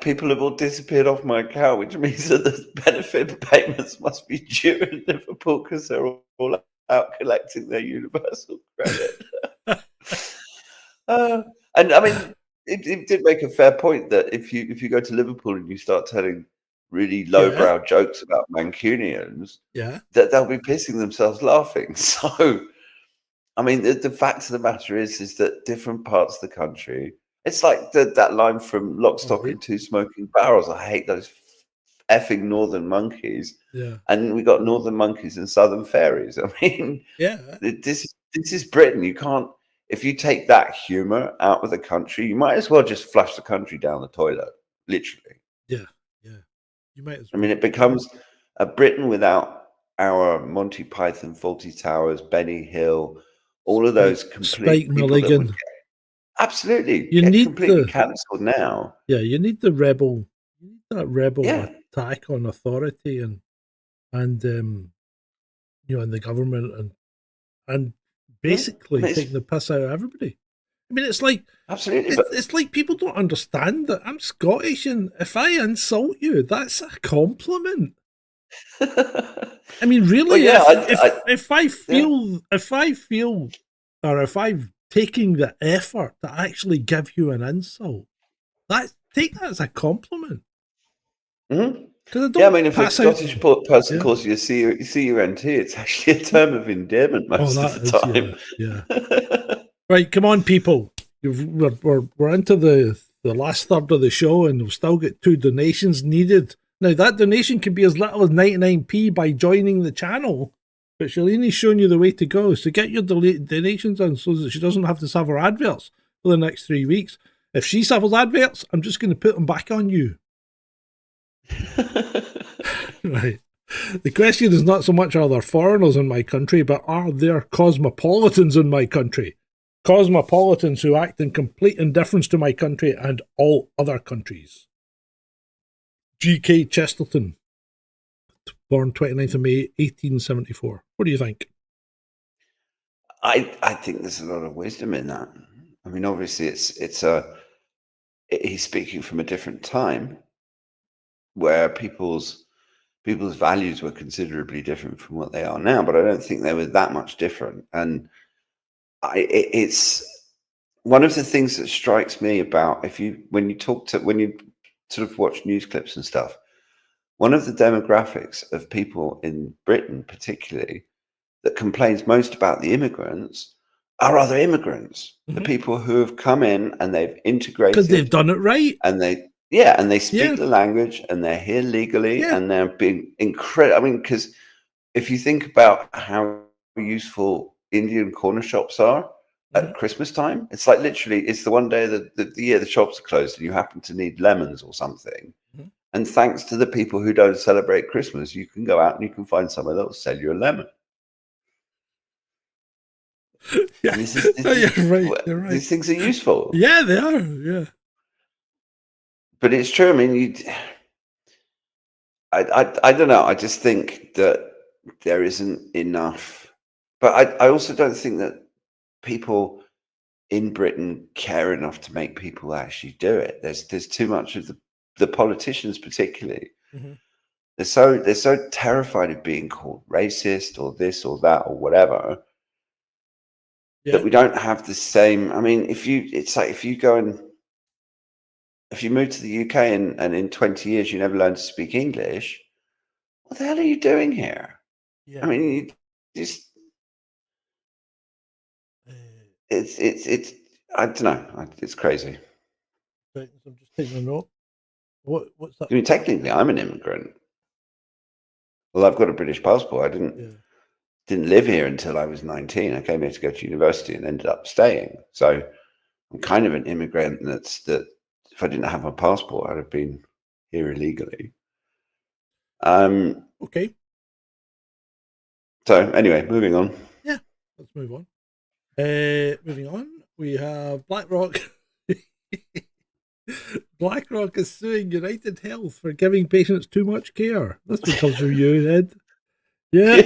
people have all disappeared off my account, which means that the benefit payments must be due in Liverpool because they're all out collecting their universal credit. And I mean, it did make a fair point that if you go to Liverpool and you start telling really lowbrow jokes about Mancunians, that they'll be pissing themselves laughing. So, I mean, the fact of the matter is that different parts of the country, it's like that line from Lock, Stock and Two Smoking Barrels. I hate those effing northern monkeys. Yeah. And we got northern monkeys and southern fairies. I mean, this is Britain. You can't. If you take that humour out of the country, you might as well just flush the country down the toilet, literally. Yeah, yeah. You might as well. I mean, it becomes a Britain without our Monty Python, Fawlty Towers, Benny Hill, all of those complete Spike people Milligan. that would absolutely You need completely cancelled now. Yeah, you need that rebel attack on authority and and the government and basically taking the piss out of everybody. I mean, it's like absolutely, it's like people don't understand that I'm Scottish, and if I insult you, that's a compliment. I mean, really, if I'm taking the effort to actually give you an insult, take that as a compliment. Mm-hmm. I mean, if a Scottish person calls you a CUNT, it's actually a term of endearment most of the time. Yeah. Right, come on, people. We're into the last third of the show, and we've still got 2 donations needed. Now, that donation can be as little as 99p by joining the channel, but Shalini's showing you the way to go. So get your donations in so that she doesn't have to suffer adverts for the next 3 weeks. If she suffers adverts, I'm just going to put them back on you. Right. The question is not so much are there foreigners in my country, but are there cosmopolitans in my country? Cosmopolitans who act in complete indifference to my country and all other countries. G.K. Chesterton, born 29th of May, 1874. What do you think? I think there's a lot of wisdom in that. I mean, obviously, he's speaking from a different time where people's values were considerably different from what they are now, but I don't think they were that much different. And it's one of the things that strikes me about when you sort of watch news clips and stuff, one of the demographics of people in Britain particularly that complains most about the immigrants are other immigrants, the people who have come in and they've integrated because they've done it right, and they speak the language and they're here legally and they're being incredible. I mean, because if you think about how useful Indian corner shops are at Christmas time, it's like literally it's the one day that the year the shops are closed and you happen to need lemons or something. And thanks to the people who don't celebrate Christmas, you can go out and you can find someone that will sell you a lemon. Yeah, you're right. These things are useful. Yeah, they are. Yeah, but it's true. I mean, I don't know. I just think that there isn't enough. But I also don't think that people in Britain care enough to make people actually do it. There's too much of the politicians, particularly. Mm-hmm. They're so terrified of being called racist or this or that or whatever, that we don't have the same. I mean, it's like if you move to the UK and in 20 years you never learn to speak English, what the hell are you doing here? Yeah. I mean, you just it's I don't know. It's crazy. I'm just taking a note. What's that? I mean, technically, I'm an immigrant. Well, I've got a British passport. I didn't live here until I was 19. I came here to go to university and ended up staying. So I'm kind of an immigrant. That if I didn't have my passport, I'd have been here illegally. Okay. So anyway, moving on. Yeah, let's move on. Moving on, we have BlackRock. BlackRock is suing United Health for giving patients too much care. This one comes from you, Ed. Yeah,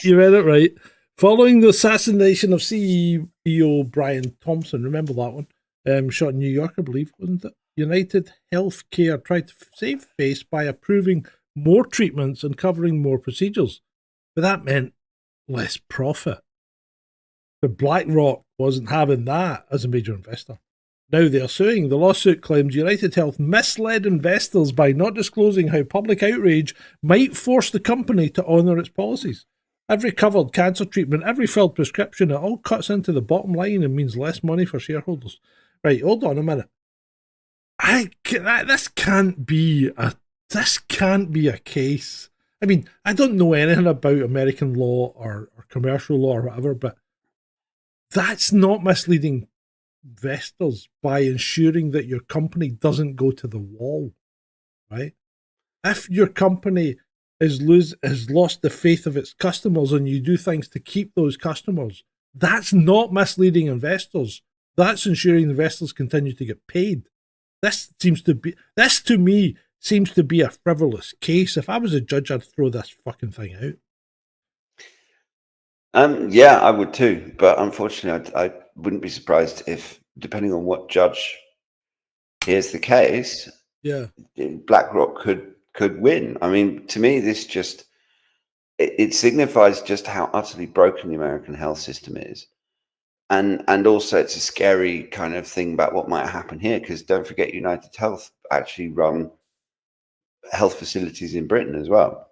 you read it right. Following the assassination of CEO Brian Thompson, remember that one? Shot in New York, I believe, wasn't it? United Healthcare tried to save face by approving more treatments and covering more procedures, but that meant less profit. But BlackRock wasn't having that as a major investor. Now they are suing. The lawsuit claims United Health misled investors by not disclosing how public outrage might force the company to honour its policies. Every covered cancer treatment, every filled prescription, it all cuts into the bottom line and means less money for shareholders. Right, hold on a minute. This can't be a case. I mean, I don't know anything about American law or commercial law or whatever, but that's not misleading investors by ensuring that your company doesn't go to the wall, right? If your company has lost the faith of its customers and you do things to keep those customers, that's not misleading investors. That's ensuring investors continue to get paid. This to me seems to be a frivolous case. If I was a judge, I'd throw this fucking thing out. Yeah, I would too. But unfortunately, I wouldn't be surprised if, depending on what judge hears the case, BlackRock could win. I mean, to me, this just it signifies just how utterly broken the American health system is, and also it's a scary kind of thing about what might happen here, because don't forget, United Health actually run health facilities in Britain as well.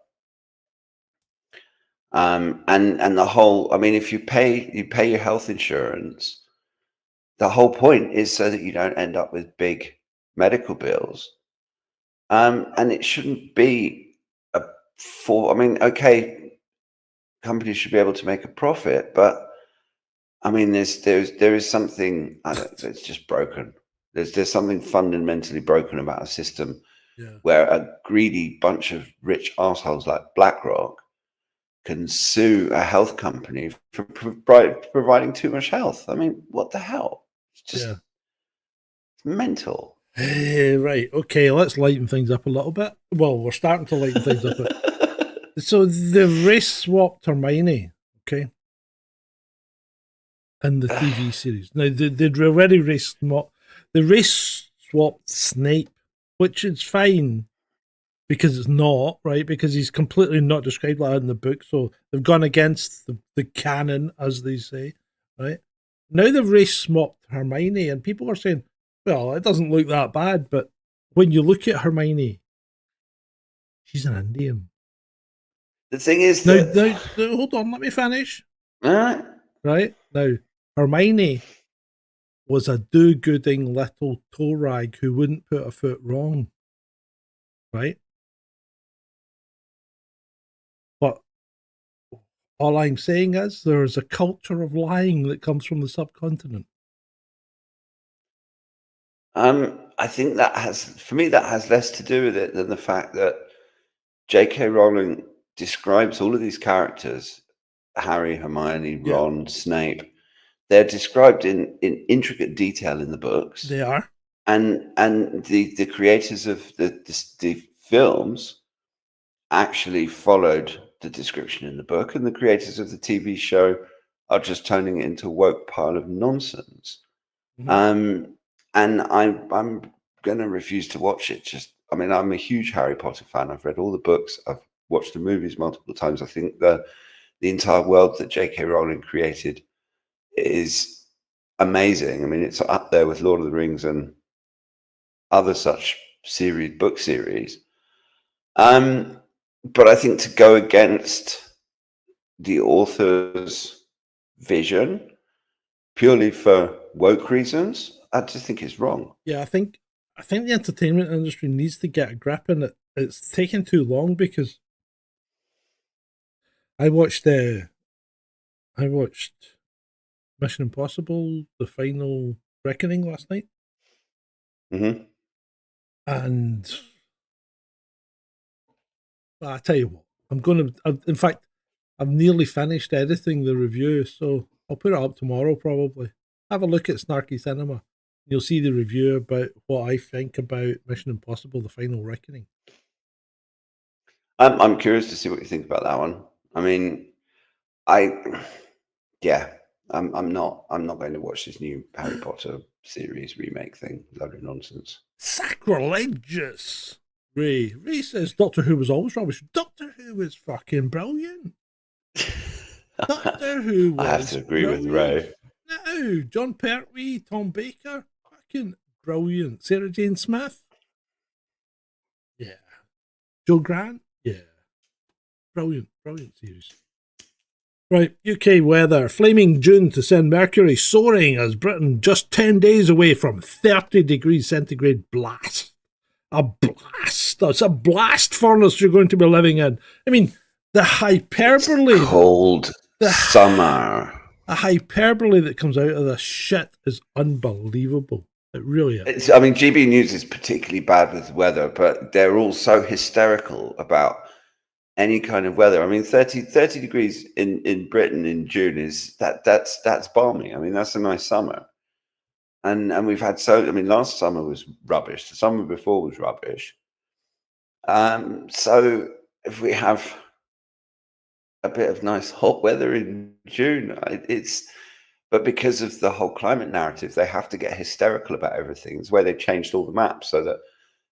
And the whole, I mean, if you pay your health insurance, the whole point is so that you don't end up with big medical bills. And it shouldn't be I mean, okay, companies should be able to make a profit, but I mean, there is something, it's just broken. There's something fundamentally broken about a system where a greedy bunch of rich assholes like BlackRock can sue a health company for providing too much health. I mean, what the hell? It's just it's mental. Right. Okay, let's lighten things up a little bit. Well, we're starting to lighten things up. So the race swapped Hermione, okay, in the TV series. Now, they'd already race swapped Snape, which is fine because it's not, right? Because he's completely not described like that in the book. So they've gone against the canon, as they say, right? Now they've race swapped Hermione, and people are saying, well, it doesn't look that bad, but when you look at Hermione, she's an Indian. The thing is now, hold on, let me finish. All right. Right? Now, Hermione was a do-gooding little toe rag who wouldn't put a foot wrong. Right? But all I'm saying is there's a culture of lying that comes from the subcontinent. I think that has less to do with it than the fact that J.K. Rowling describes all of these characters, Harry, Hermione, Ron, Snape. They're described in intricate detail in the books. They are. And the creators of the films actually followed the description in the book, and the creators of the TV show are just turning it into a woke pile of nonsense. And I'm going to refuse to watch it. I'm a huge Harry Potter fan. I've read all the books. I've watched the movies multiple times. I think the entire world that J.K. Rowling created is amazing. I mean, it's up there with Lord of the Rings and other such book series. But I think to go against the author's vision purely for woke reasons, I just think it's wrong. Yeah, I think the entertainment industry needs to get a grip on it. It's taking too long because I watched Mission Impossible: The Final Reckoning last night, and I tell you what, in fact, I've nearly finished editing the review, so I'll put it up tomorrow probably. Have a look at Snarky Cinema. You'll see the review about what I think about Mission Impossible: The Final Reckoning. I'm curious to see what you think about that one. I mean, I'm not going to watch this new Harry Potter series remake thing. Load of nonsense. Sacrilegious. Ray says Doctor Who was always rubbish. Doctor Who was fucking brilliant. Doctor Who was I have to agree with Ray. No, John Pertwee, Tom Baker, fucking brilliant. Sarah Jane Smith. Yeah. Joe Grant. Yeah. Brilliant series. Right, UK weather. Flaming June to send Mercury soaring as Britain just 10 days away from 30 degrees centigrade blast. A blast. That's a blast furnace you're going to be living in. I mean, the hyperbole. It's cold summer. The hyperbole that comes out of this shit is unbelievable. It really is. GB News is particularly bad with weather, but they're all so hysterical about any kind of weather. I mean, 30 degrees in Britain in June that's balmy. I mean, that's a nice summer. And we've had last summer was rubbish. The summer before was rubbish. So if we have a bit of nice hot weather in June, but because of the whole climate narrative, they have to get hysterical about everything. It's where they changed all the maps so that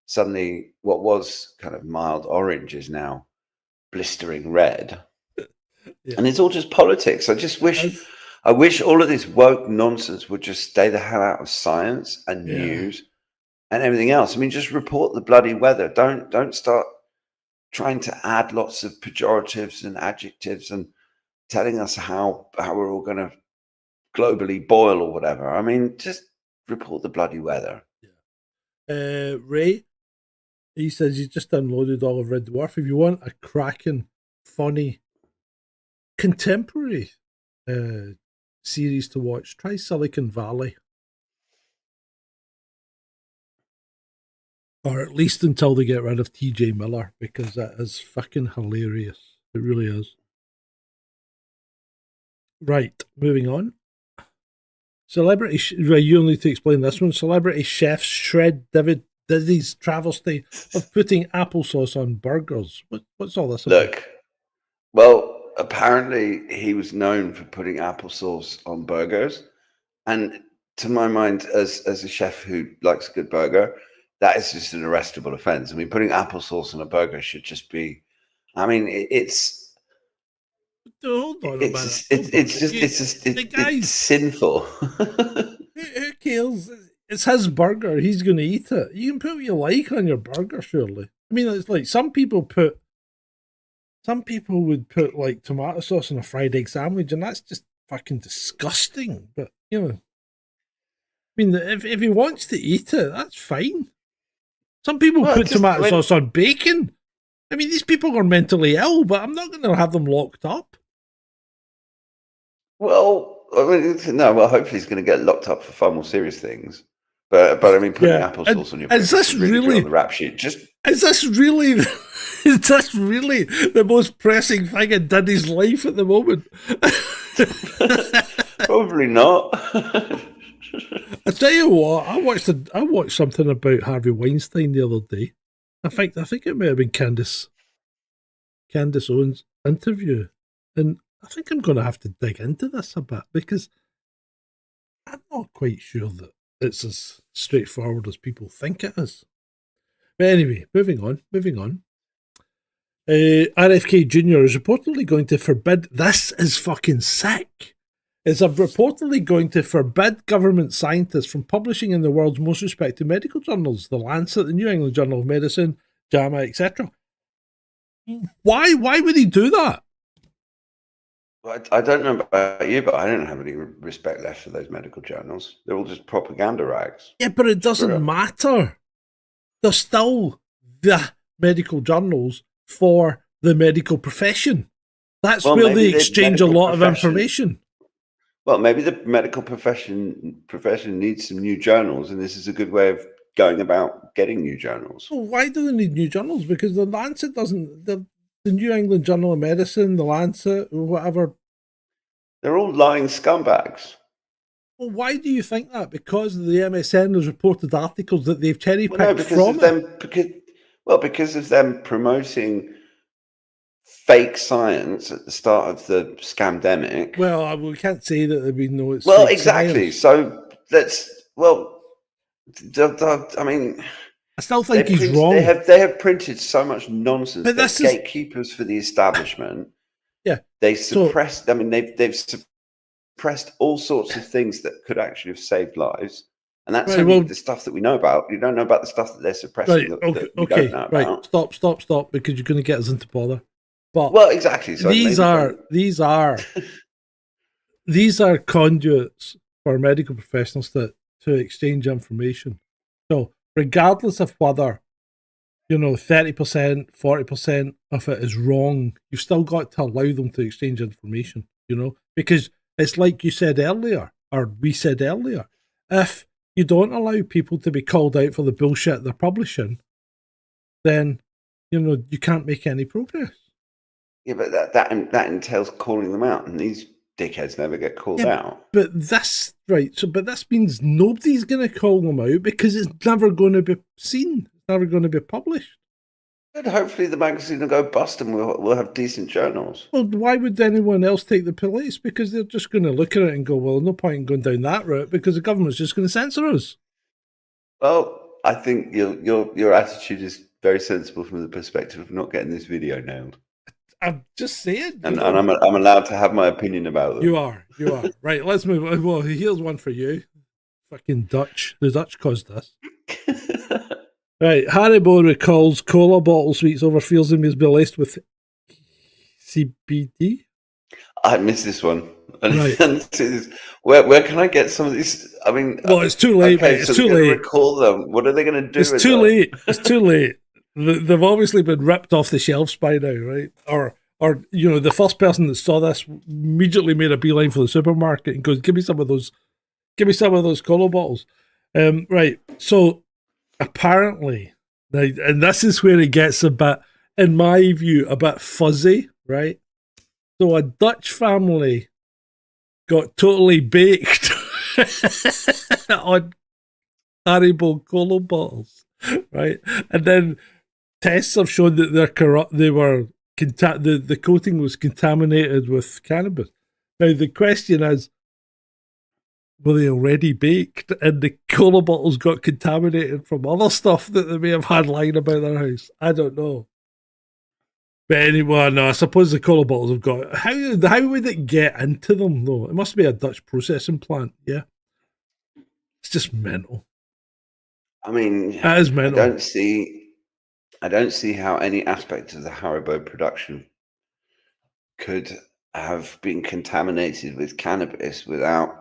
suddenly what was kind of mild orange is now blistering red. Yeah. And it's all just politics. I wish all of this woke nonsense would just stay the hell out of science and news and everything else. I mean, just report the bloody weather. Don't start trying to add lots of pejoratives and adjectives and telling us how we're all going to globally boil or whatever. I mean, just report the bloody weather. Yeah. Ray, he says he's just downloaded all of Red Dwarf. If you want a cracking, funny, contemporary series to watch, try Silicon Valley. Or at least until they get rid of TJ Miller, because that is fucking hilarious. It really is. Right, moving on. You need to explain this one. Celebrity chefs shred Diddy's travesty of putting applesauce on burgers. What's all this about? Look, well, apparently he was known for putting applesauce on burgers. And to my mind, as a chef who likes a good burger, that is just an arrestable offense. I mean, putting applesauce on a burger should just be, I mean, it's sinful. Who cares? It's his burger. He's going to eat it. You can put what you like on your burger, surely. I mean, it's like some people would put like tomato sauce on a fried egg sandwich, and that's just fucking disgusting. But you know, I mean, if he wants to eat it, that's fine. Some people put tomato sauce on bacon. I mean, these people are mentally ill, but I'm not going to have them locked up. Well, I mean, no. Well, hopefully he's going to get locked up for far more serious things. But I mean, putting applesauce on your burger is really on the rap sheet. Is this really the most pressing thing in Diddy's life at the moment? Probably not. I tell you what, I watched something about Harvey Weinstein the other day. I think it may have been Candace Owens' interview, and I think I'm going to have to dig into this a bit because I'm not quite sure that it's as straightforward as people think it is. But anyway, moving on. RFK Jr. is reportedly going to forbid. This is fucking sick. Is reportedly going to forbid government scientists from publishing in the world's most respected medical journals, The Lancet, the New England Journal of Medicine, JAMA, etc. Why would he do that? I don't know about you, but I don't have any respect left for those medical journals. They're all just propaganda rags. Yeah, but it doesn't matter. They're still the medical journals for the medical profession. That's where they exchange a lot of information. Well, maybe the medical profession needs some new journals, and this is a good way of going about getting new journals. Well, why do they need new journals? Because the Lancet doesn't. The New England Journal of Medicine, the Lancet, whatever. They're all lying scumbags. Well, why do you think that? Because the MSN has reported articles that they've cherry-picked because of them promoting fake science at the start of the scamdemic. Well, we can't say that we know it's well, exactly. Science. I mean, I still think he's wrong. They have printed so much nonsense. But they're gatekeepers for the establishment. Yeah, they suppressed. I mean, they've suppressed all sorts of things that could actually have saved lives. And that's the stuff that we know about. You don't know about the stuff that they're suppressing. That we don't know about. Stop, because you're going to get us into bother. But exactly. So these are conduits for medical professionals to exchange information. So regardless of whether 30%, 40% of it is wrong, you've still got to allow them to exchange information. Because it's like you said earlier, or we said earlier, if you don't allow people to be called out for the bullshit they're publishing, then you can't make any progress. Yeah, but that entails calling them out, and these dickheads never get called out. But this means nobody's going to call them out because it's never going to be seen. It's never going to be published. And hopefully the magazine will go bust and we'll have decent journals. Well, why would anyone else take the place? Because they're just going to look at it and go, well, no point in going down that route because the government's just going to censor us. Well, I think your attitude is very sensible from the perspective of not getting this video nailed. I'm just saying. And I'm allowed to have my opinion about them. You are. Right, let's move on. Well, here's one for you. Fucking Dutch. The Dutch caused this. Right, Haribo recalls cola bottle sweets over fears them is laced with CBD. I missed this one. Right. Where can I get some of these? I mean, well, it's too late. Okay, it's too late. Recall them. What are they going to do? It's too late. It's too late. They've obviously been ripped off the shelves by now, right? Or the first person that saw this immediately made a beeline for the supermarket and goes, "Give me some of those cola bottles." Right. So apparently, and this is where it gets a bit, in my view, a bit fuzzy, right? So a Dutch family got totally baked on Haribo cola bottles, right? And then tests have shown that the coating was contaminated with cannabis. Now the question is, were they already baked and the cola bottles got contaminated from other stuff that they may have had lying about their house? I don't know. But anyway, no, I suppose the cola bottles have got... How would it get into them, though? It must be a Dutch processing plant, yeah? It's just mental. I mean... That is mental. I don't see how any aspect of the Haribo production could have been contaminated with cannabis without...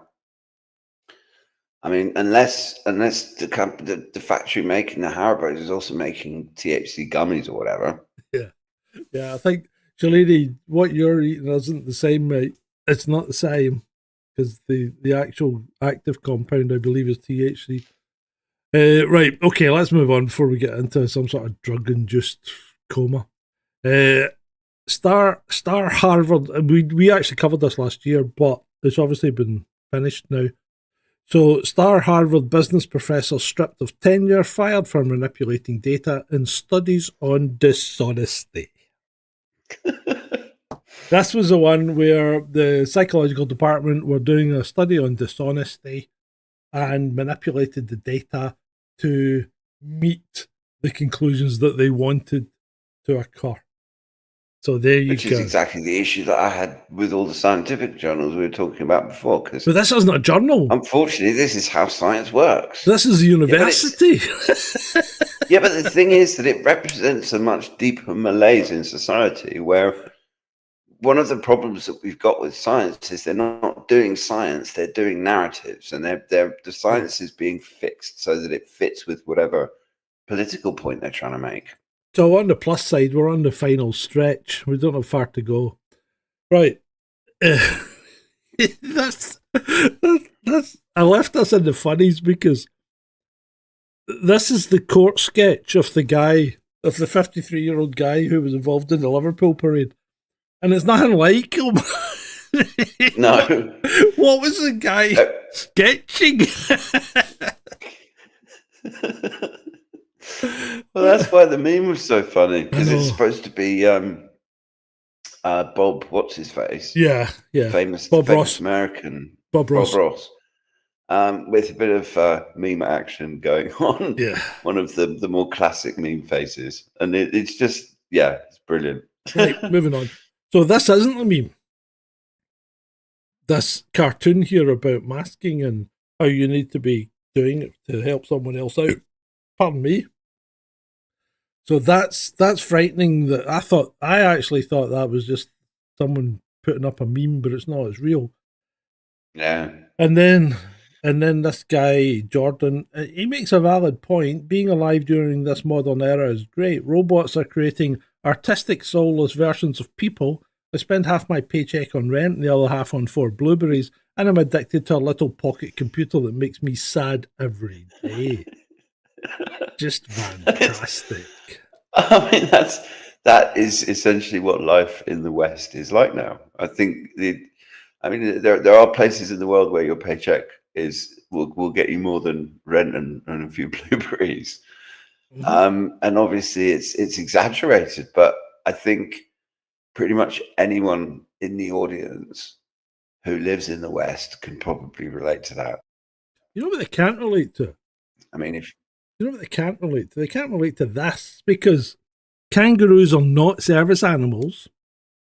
I mean, unless the factory making the Haribos is also making THC gummies or whatever. Yeah, I think, Shalini, what you're eating isn't the same, mate. It's not the same because the actual active compound, I believe, is THC. Right, okay, let's move on before we get into some sort of drug-induced coma. Star Harvard, we actually covered this last year, but it's obviously been finished now. So, star Harvard business professor stripped of tenure, fired for manipulating data in studies on dishonesty. This was the one where the psychological department were doing a study on dishonesty, and manipulated the data to meet the conclusions that they wanted to occur. So there you go. Which is exactly the issue that I had with all the scientific journals we were talking about before. But this isn't a journal. Unfortunately, this is how science works. This is a university. Yeah, but the thing is that it represents a much deeper malaise in society, where one of the problems that we've got with science is they're not doing science, they're doing narratives, and the science is being fixed so that it fits with whatever political point they're trying to make. So on the plus side, we're on the final stretch. We don't have far to go. Right. That's I left us in the funnies because this is the court sketch of the 53-year-old guy who was involved in the Liverpool parade. And it's nothing like him. No. What was the guy sketching? Well, that's why the meme was so funny, because it's supposed to be Bob, what's his face? Yeah. Famous Ross. American. Bob Ross. With a bit of meme action going on. Yeah. One of the more classic meme faces. And it's just, it's brilliant. Right, moving on. So this isn't a meme. This cartoon here about masking and how you need to be doing it to help someone else out. Pardon me. So that's frightening. That I actually thought that was just someone putting up a meme, but it's not. It's real. Yeah. And then this guy Jordan, he makes a valid point. Being alive during this modern era is great. Robots are creating artistic, soulless versions of people. I spend half my paycheck on rent and the other half on 4 blueberries, and I'm addicted to a little pocket computer that makes me sad every day. Just fantastic. I mean, that is essentially what life in the West is like now. I think there are places in the world where your paycheck will get you more than rent and a few blueberries. Mm-hmm. And obviously it's exaggerated, but I think pretty much anyone in the audience who lives in the West can probably relate to that. You know what they can't relate to? I mean, you know what they can't relate to? They can't relate to this because kangaroos are not service animals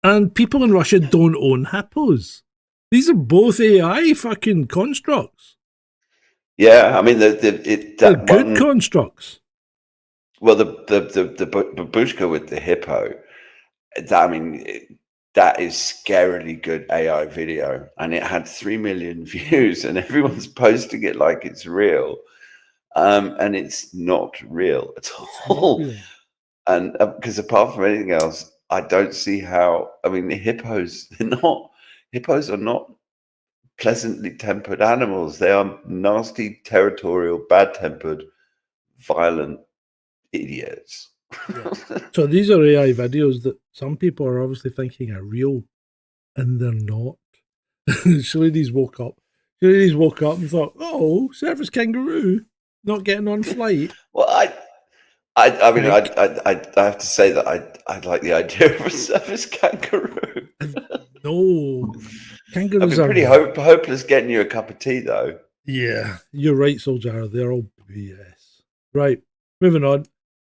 and people in Russia don't own hippos. These are both AI fucking constructs. Yeah, I mean, they're good constructs. Well, the babushka with the hippo, that is scarily good AI video, and it had 3 million views, and everyone's posting it like it's real, and it's not real at all. Yeah. And because apart from anything else, I don't see how. I mean, the hippos are not pleasantly tempered animals. They are nasty, territorial, bad-tempered, violent idiots. Yeah. So these are AI videos that some people are obviously thinking are real, and they're not. Shalides woke up and thought, "Oh, service kangaroo not getting on flight." Well, I mean, I have to say that I like the idea of a service kangaroo. No, kangaroos are pretty hopeless getting you a cup of tea, though. Yeah, you're right, Soldier. They're all BS. Right, moving on.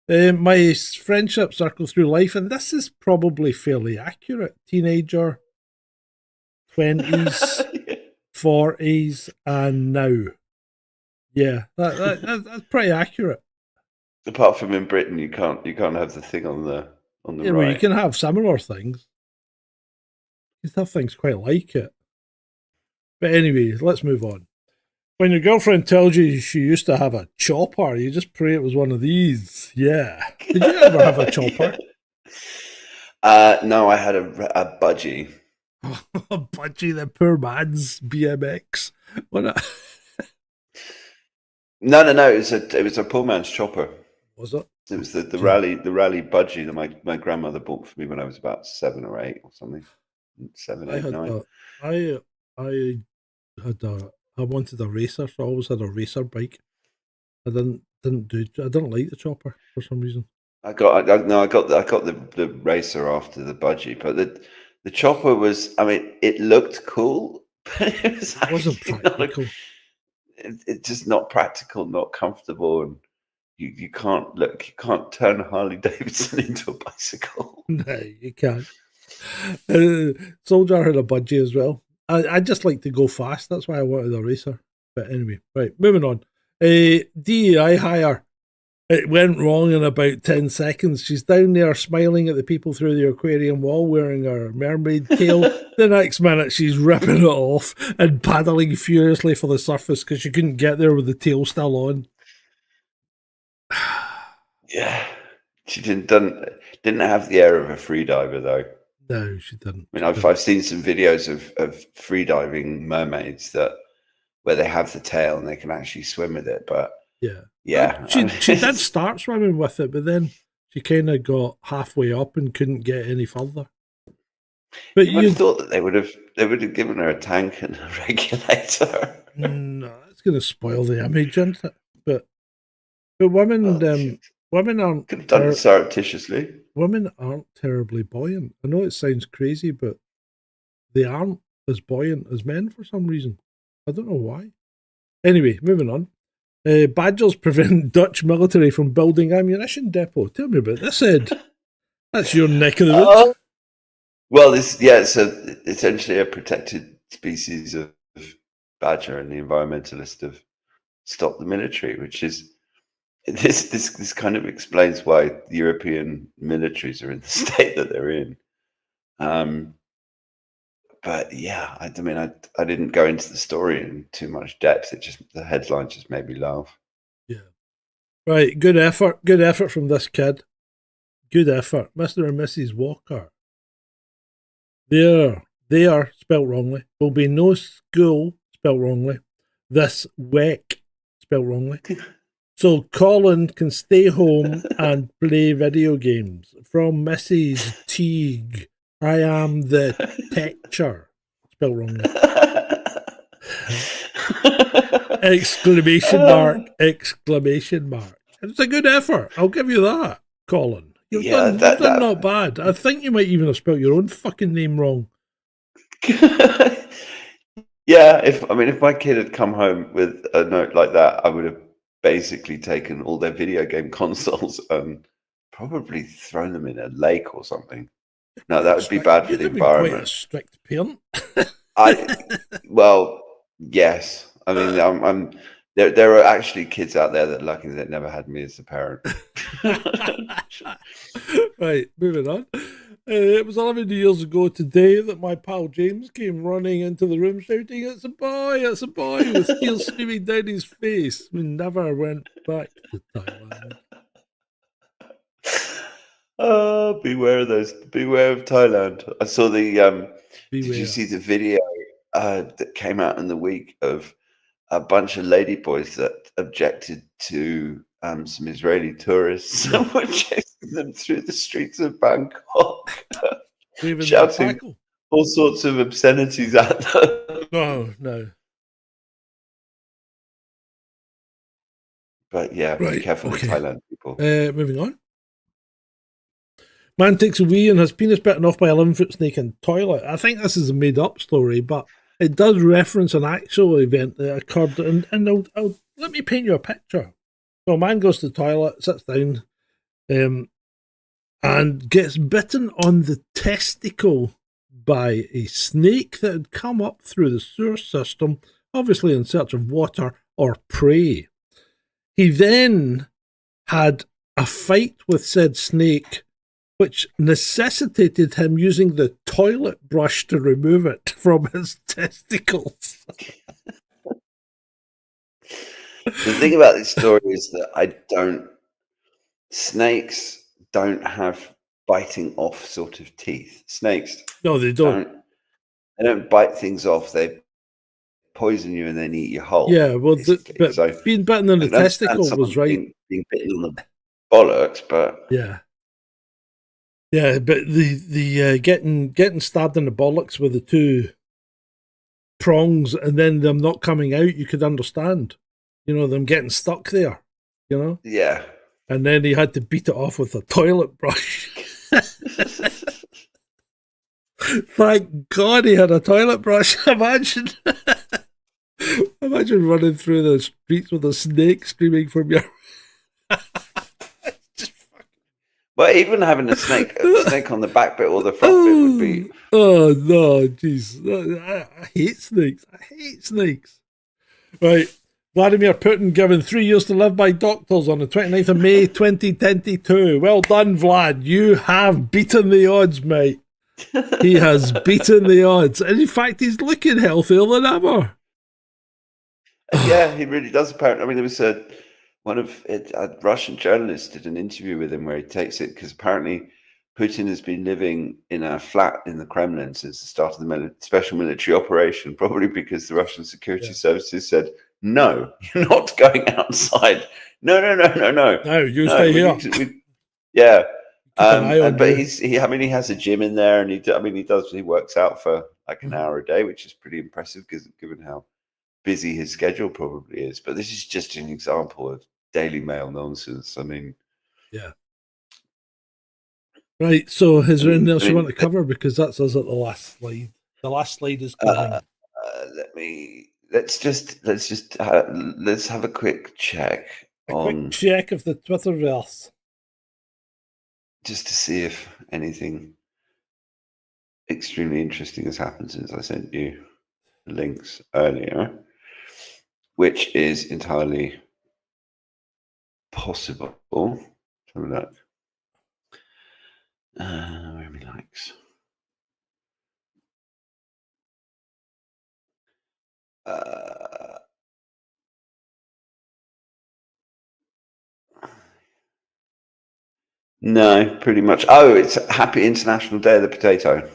My friendship circle through life, and this is probably fairly accurate. Teenager, 20s, 40s, and now. Yeah, that's pretty accurate. Apart from in Britain, you can't have the thing on the right. Well, you can have similar things. You can have things quite like it. But anyway, let's move on. When your girlfriend tells you she used to have a chopper, you just pray it was one of these. Yeah. Did you ever have a chopper? No, I had a budgie. A budgie, the poor man's BMX. What? No. It was a poor man's chopper. Was it? It was the rally budgie that my grandmother bought for me when I was about 7 or 8 or something. 7, 8, 9. I wanted a racer, so I always had a racer bike. I didn't like the chopper for some reason. I got the racer after the budgie, but the chopper was, I mean, it looked cool, but it wasn't practical. it's just not practical, not comfortable, and you can't turn a Harley Davidson into a bicycle. No, you can't. Soldier had a budgie as well. I just like to go fast. That's why I wanted a racer. But anyway, right, moving on. DEI hire. It went wrong in about 10 seconds. She's down there smiling at the people through the aquarium wall wearing her mermaid tail. The next minute, she's ripping it off and paddling furiously for the surface because she couldn't get there with the tail still on. Yeah. She didn't have the air of a freediver, though. No, she didn't. I mean, I've seen some videos of freediving mermaids where they have the tail and they can actually swim with it, but yeah. She did start swimming with it, but then she kind of got halfway up and couldn't get any further. But you would have thought that they would have given her a tank and a regulator. No, it's going to spoil the image, isn't it? But women, women aren't. Could have done it surreptitiously. Women aren't terribly buoyant. I know it sounds crazy, but they aren't as buoyant as men for some reason. I don't know why. Anyway, moving on. Badgers prevent Dutch military from building ammunition depot. Tell me about this, Ed. That's your neck of the woods. Well, it's essentially a protected species of badger, and the environmentalists have stopped the military, which is this kind of explains why the European militaries are in the state that they're in. But yeah, I mean, I didn't go into the story in too much depth. The headline just made me laugh. Yeah. Right. Good effort. Good effort from this kid. Good effort. Mr. and Mrs. Walker. They are spelt wrongly. Will be no school spelt wrongly. This WEC spelt wrongly. So Colin can stay home and play video games. From Mrs. Teague. I am the teacher. Spelled wrongly. Exclamation mark. Exclamation mark. It's a good effort. I'll give you that, Colin. You've done not bad. I think you might even have spelled your own fucking name wrong. Yeah, if my kid had come home with a note like that, I would have basically taken all their video game consoles and probably thrown them in a lake or something. No, that would be bad for the environment. Quite a strict parent. Well, yes. I mean, there are actually kids out there that are lucky that never had me as a parent. Right, moving on. It was 11 years ago today that my pal James came running into the room shouting, "It's a boy, with tears streaming down his face. We never went back to Thailand." Oh, beware of Thailand. I saw the did you see the video that came out in the week of a bunch of ladyboys that objected to some Israeli tourists and were chasing them through the streets of Bangkok, shouting all sorts of obscenities at them? No. But yeah, be careful with Thailand people. Moving on. Man takes a wee and has penis bitten off by a 11-foot snake in toilet. I think this is a made-up story, but it does reference an actual event that occurred. And I'll let me paint you a picture. So a man goes to the toilet, sits down, and gets bitten on the testicle by a snake that had come up through the sewer system, obviously in search of water or prey. He then had a fight with said snake, which necessitated him using the toilet brush to remove it from his testicles. The thing about this story is that snakes don't have biting off sort of teeth. Snakes. No, they don't. They don't bite things off. They poison you and then eat your whole. Yeah, well, but being bitten in the testicle was right. Being bitten on the bollocks, but yeah. Yeah, but the getting stabbed in the bollocks with the two prongs and then them not coming out, you could understand. You know, them getting stuck there, you know? Yeah. And then he had to beat it off with a toilet brush. Thank God he had a toilet brush. Imagine imagine running through the streets with a snake screaming from your. But even having a snake on the back bit or the front bit would be. Oh no, jeez! I hate snakes. I hate snakes. Right, Vladimir Putin given 3 years to live by doctors on the 29th of May 2022. Well done, Vlad. You have beaten the odds, mate. He has beaten the odds, and in fact, he's looking healthier than ever. Yeah, he really does. Apparently, I mean, there was a Russian journalist did an interview with him where he takes it because apparently Putin has been living in a flat in the Kremlin since the start of the special military operation, probably because the Russian security services said, no, you're not going outside. No. No, you stay here. Yeah. But he has a gym in there, and he works out for like an hour a day, which is pretty impressive given how busy his schedule probably is. But this is just an example of Daily Mail nonsense. I mean, yeah. Right. So, is there anything else you want to cover? Because that's us at the last slide. The last slide is coming. Let's have a quick check quick check of the Twitterverse, just to see if anything extremely interesting has happened since I sent you the links earlier, which is entirely possible. Have a look. Where are my likes? No, pretty much. Oh, it's Happy International Day of the Potato.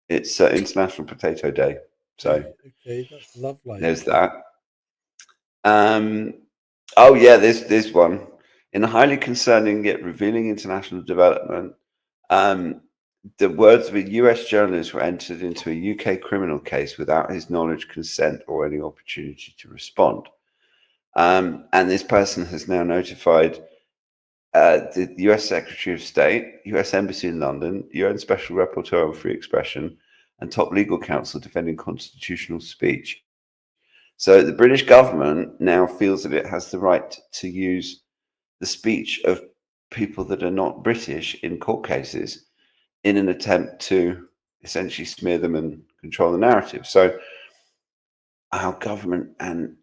It's International Potato Day. So okay, that's lovely. There's that. Oh yeah, there's one. In a highly concerning yet revealing international development, the words of a US journalist were entered into a UK criminal case without his knowledge, consent, or any opportunity to respond. And this person has now notified the US Secretary of State, US Embassy in London, UN Special Rapporteur on Free Expression, and top legal counsel defending constitutional speech. So the British government now feels that it has the right to use the speech of people that are not British in court cases in an attempt to essentially smear them and control the narrative. So our government and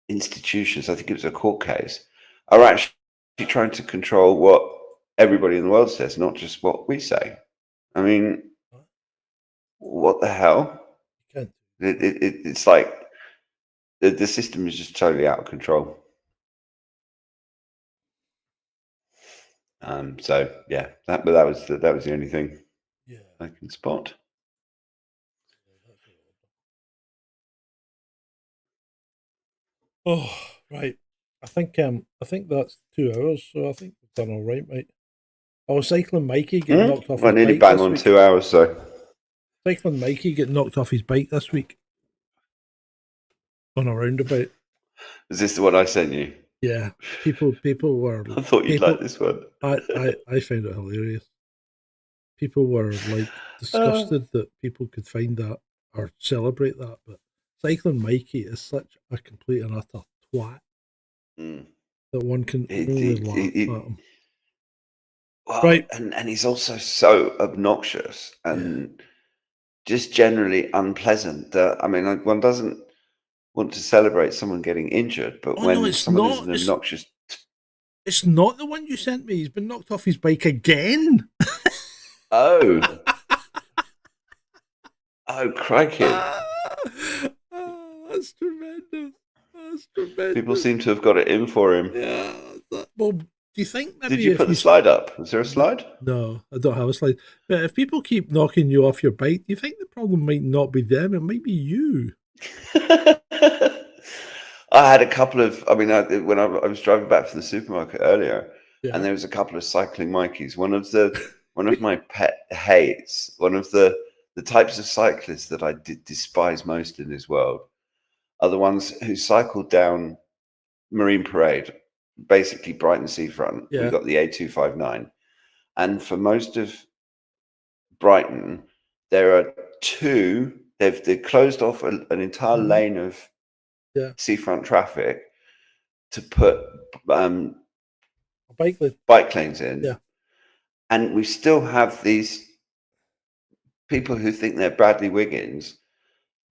institutions, I think it was a court case, are actually trying to control what everybody in the world says, not just what we say. I mean, what the hell? It's like the system is just totally out of control. So yeah, that was the only thing I can spot. Oh, right. I think that's 2 hours, so I think we've done all right, mate. I was cycling Mikey getting knocked off his bike. Nearly bang on 2 hours, so. Cycling Mikey getting knocked off his bike this week on a roundabout. Is this the one I sent you? Yeah, people were. I thought you'd like this one. I found it hilarious. People were like disgusted that people could find that or celebrate that, but cycling Mikey is such a complete and utter twat that one can only laugh at him. Well, right, and he's also so obnoxious and just generally unpleasant that, I mean, like, one doesn't want to celebrate someone getting injured, but when someone is an obnoxious... It's not the one you sent me. He's been knocked off his bike again. Oh, crikey. That's tremendous. That's tremendous. People seem to have got it in for him. Yeah. Well, do you think maybe... Did you put the slide up? Is there a slide? No, I don't have a slide. But if people keep knocking you off your bike, do you think the problem might not be them? It might be you. I had a couple of... I mean, when I was driving back from the supermarket earlier, and there was a couple of cycling Mikeys. One of my pet hates, one of the types of cyclists that I despise most in this world are the ones who cycled down Marine Parade, basically Brighton seafront. We've got the A259. And for most of Brighton, there are two, they've closed off an entire lane of seafront traffic to put bike lanes in. Yeah. And we still have these people who think they're Bradley Wiggins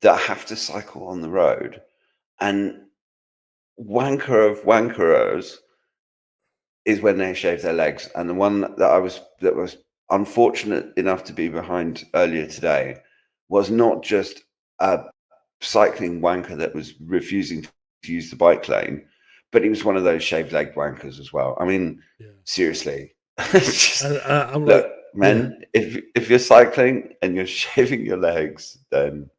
that have to cycle on the road. And wanker of wankeros is when they shave their legs. And the one that was unfortunate enough to be behind earlier today was not just a cycling wanker that was refusing to use the bike lane, but he was one of those shaved leg wankers as well. I mean, seriously. Just, I'm look, like, man, if you're cycling and you're shaving your legs, then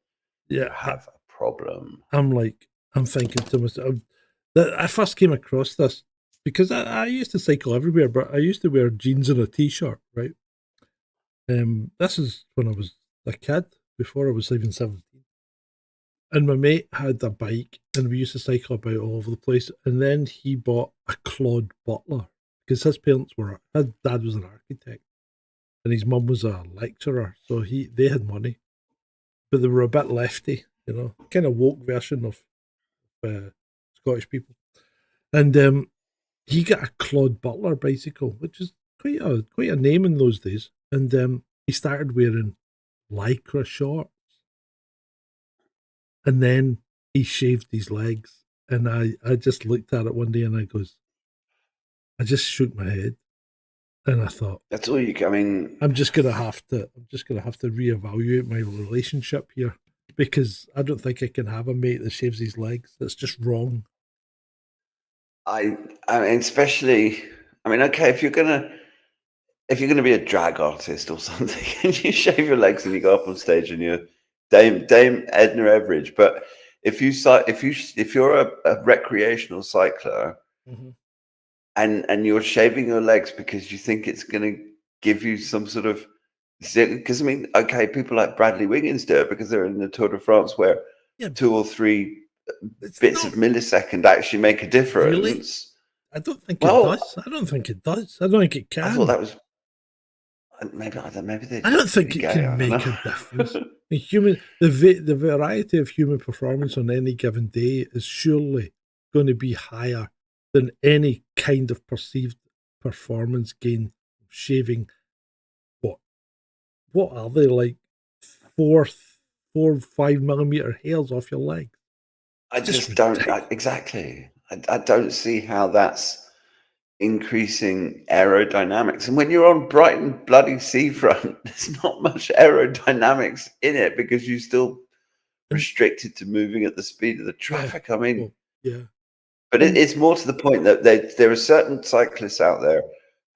you have a problem. I'm thinking to myself that I first came across this because I used to cycle everywhere, but I used to wear jeans and a t-shirt, right? This is when I was a kid, before I was even 17. And my mate had a bike and we used to cycle about all over the place. And then he bought a Claude Butler because his dad was an architect and his mum was a lecturer. So they had money, but they were a bit lefty, kind of woke version of Scottish people. And he got a Claude Butler bicycle, which is quite a name in those days. And he started wearing lycra shorts. And then he shaved his legs. And I just looked at it one day and I just shook my head. And I thought, that's all you can. I mean, I'm just gonna have to reevaluate my relationship here, because I don't think I can have a mate that shaves his legs. That's just wrong. I mean, especially, okay, if you're gonna be a drag artist or something, and you shave your legs and you go up on stage and you're Dame Edna Everage, but if you're a recreational cycler, and you're shaving your legs because you think it's going to give you some sort of, because okay, people like Bradley Wiggins do it because they're in the Tour de France where 2 or 3 bits of millisecond actually make a difference. Really? I don't think it does. I don't think it does. I don't think it can. I thought that was maybe they. I don't think it can make a difference. The variety of human performance on any given day is surely going to be higher than any kind of perceived performance gain of shaving. What are they, like 4 or 5 millimeter hairs off your leg? I just don't exactly. I don't see how that's increasing aerodynamics. And when you're on Brighton bloody seafront, there's not much aerodynamics in it because you're still restricted to moving at the speed of the traffic. I mean, but it's more to the point that there are certain cyclists out there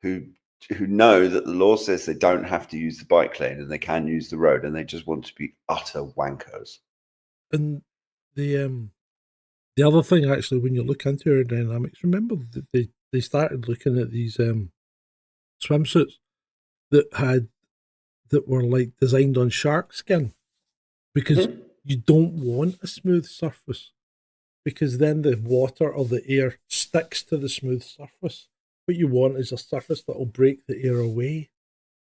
who know that the law says they don't have to use the bike lane and they can use the road, and they just want to be utter wankers. And the other thing, actually, when you look into aerodynamics, remember that they started looking at these swimsuits that were like designed on shark skin, because you don't want a smooth surface, because then the water or the air sticks to the smooth surface. What you want is a surface that will break the air away.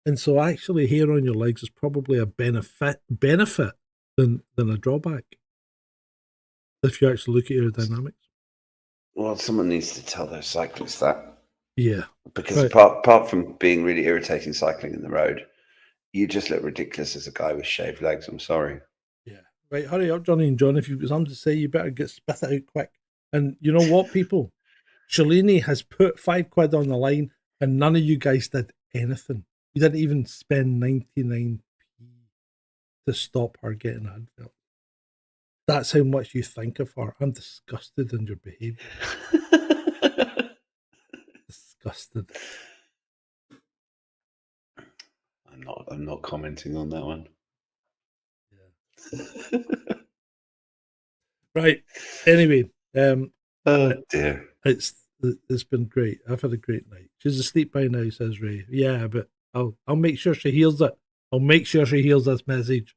And so actually hair on your legs is probably a benefit than a drawback, if you actually look at aerodynamics. Well, someone needs to tell those cyclists that. Yeah. Because apart from being really irritating cycling in the road, you just look ridiculous as a guy with shaved legs. I'm sorry. Yeah. Right, hurry up, Johnny and John. If you've got something to say, you better spit it out quick. And you know what, people? Shalini has put £5 on the line and none of you guys did anything. You didn't even spend 99p to stop her getting advert. That's how much you think of her. I'm disgusted in your behaviour. Disgusted. I'm not commenting on that one. Yeah. Right. Anyway, oh dear. It's been great. I've had a great night. She's asleep by now, says Ray. Yeah, but I'll make sure she hears it. I'll make sure she hears this message,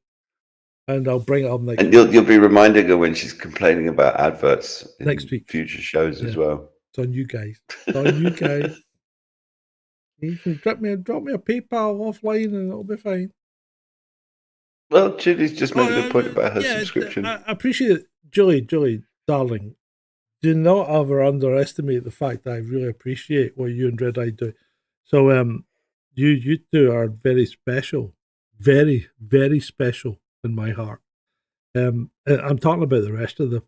and I'll bring it up next. And you'll be reminding her when she's complaining about adverts next week, future shows as well. It's on you guys. It's on you guys. You can drop me a PayPal offline, and it'll be fine. Well, Julie's just made a good point about her subscription. I appreciate it, Julie. darling, do not ever underestimate the fact that I really appreciate what you and Red Eye do. So, you two are very special, very, very special in my heart. I'm talking about the rest of the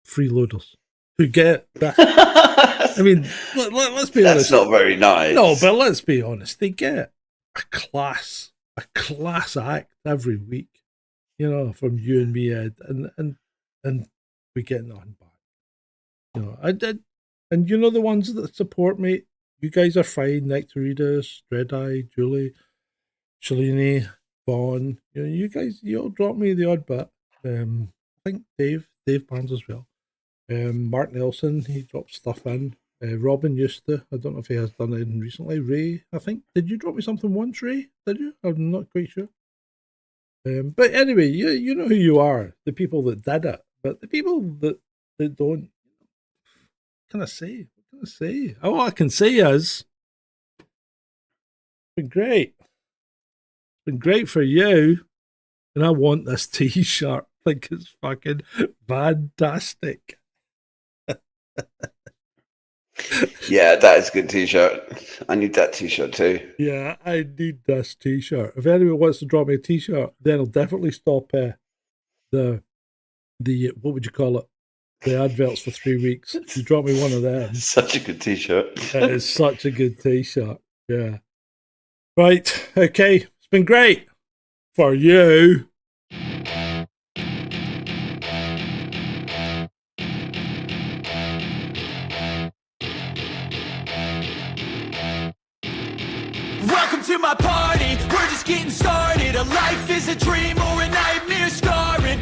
freeloaders who get that. I mean, let's be honest. That's not very nice. No, but let's be honest. They get a class act every week, from you and me, Ed, and we get nothing back. I did, and the ones that support me, you guys are fine. Nectaritas, Dreadeye, Julie, Shalini, Vaughn. You guys, you'll drop me the odd bit. I think Dave Barnes as well. Mark Nelson, he drops stuff in. Robin used to. I don't know if he has done anything recently. Ray, I think. Did you drop me something once, Ray? Did you? I'm not quite sure. But anyway, you know who you are. The people that did it. But the people that don't, what can I say? All I can say is, it's been great. It's been great for you. And I want this t-shirt. I think it's fucking fantastic. Yeah, that is a good t-shirt. I need that t-shirt too. Yeah, I need this t-shirt. If anyone wants to drop me a t-shirt, then I'll definitely stop the what would you call it? The adverts for 3 weeks. You drop me one of them. Such a good t-shirt. It is such a good t-shirt. Yeah. Right. Okay. It's been great for you. Welcome to my party, we're just getting started. A life is a dream or a nightmare scarring.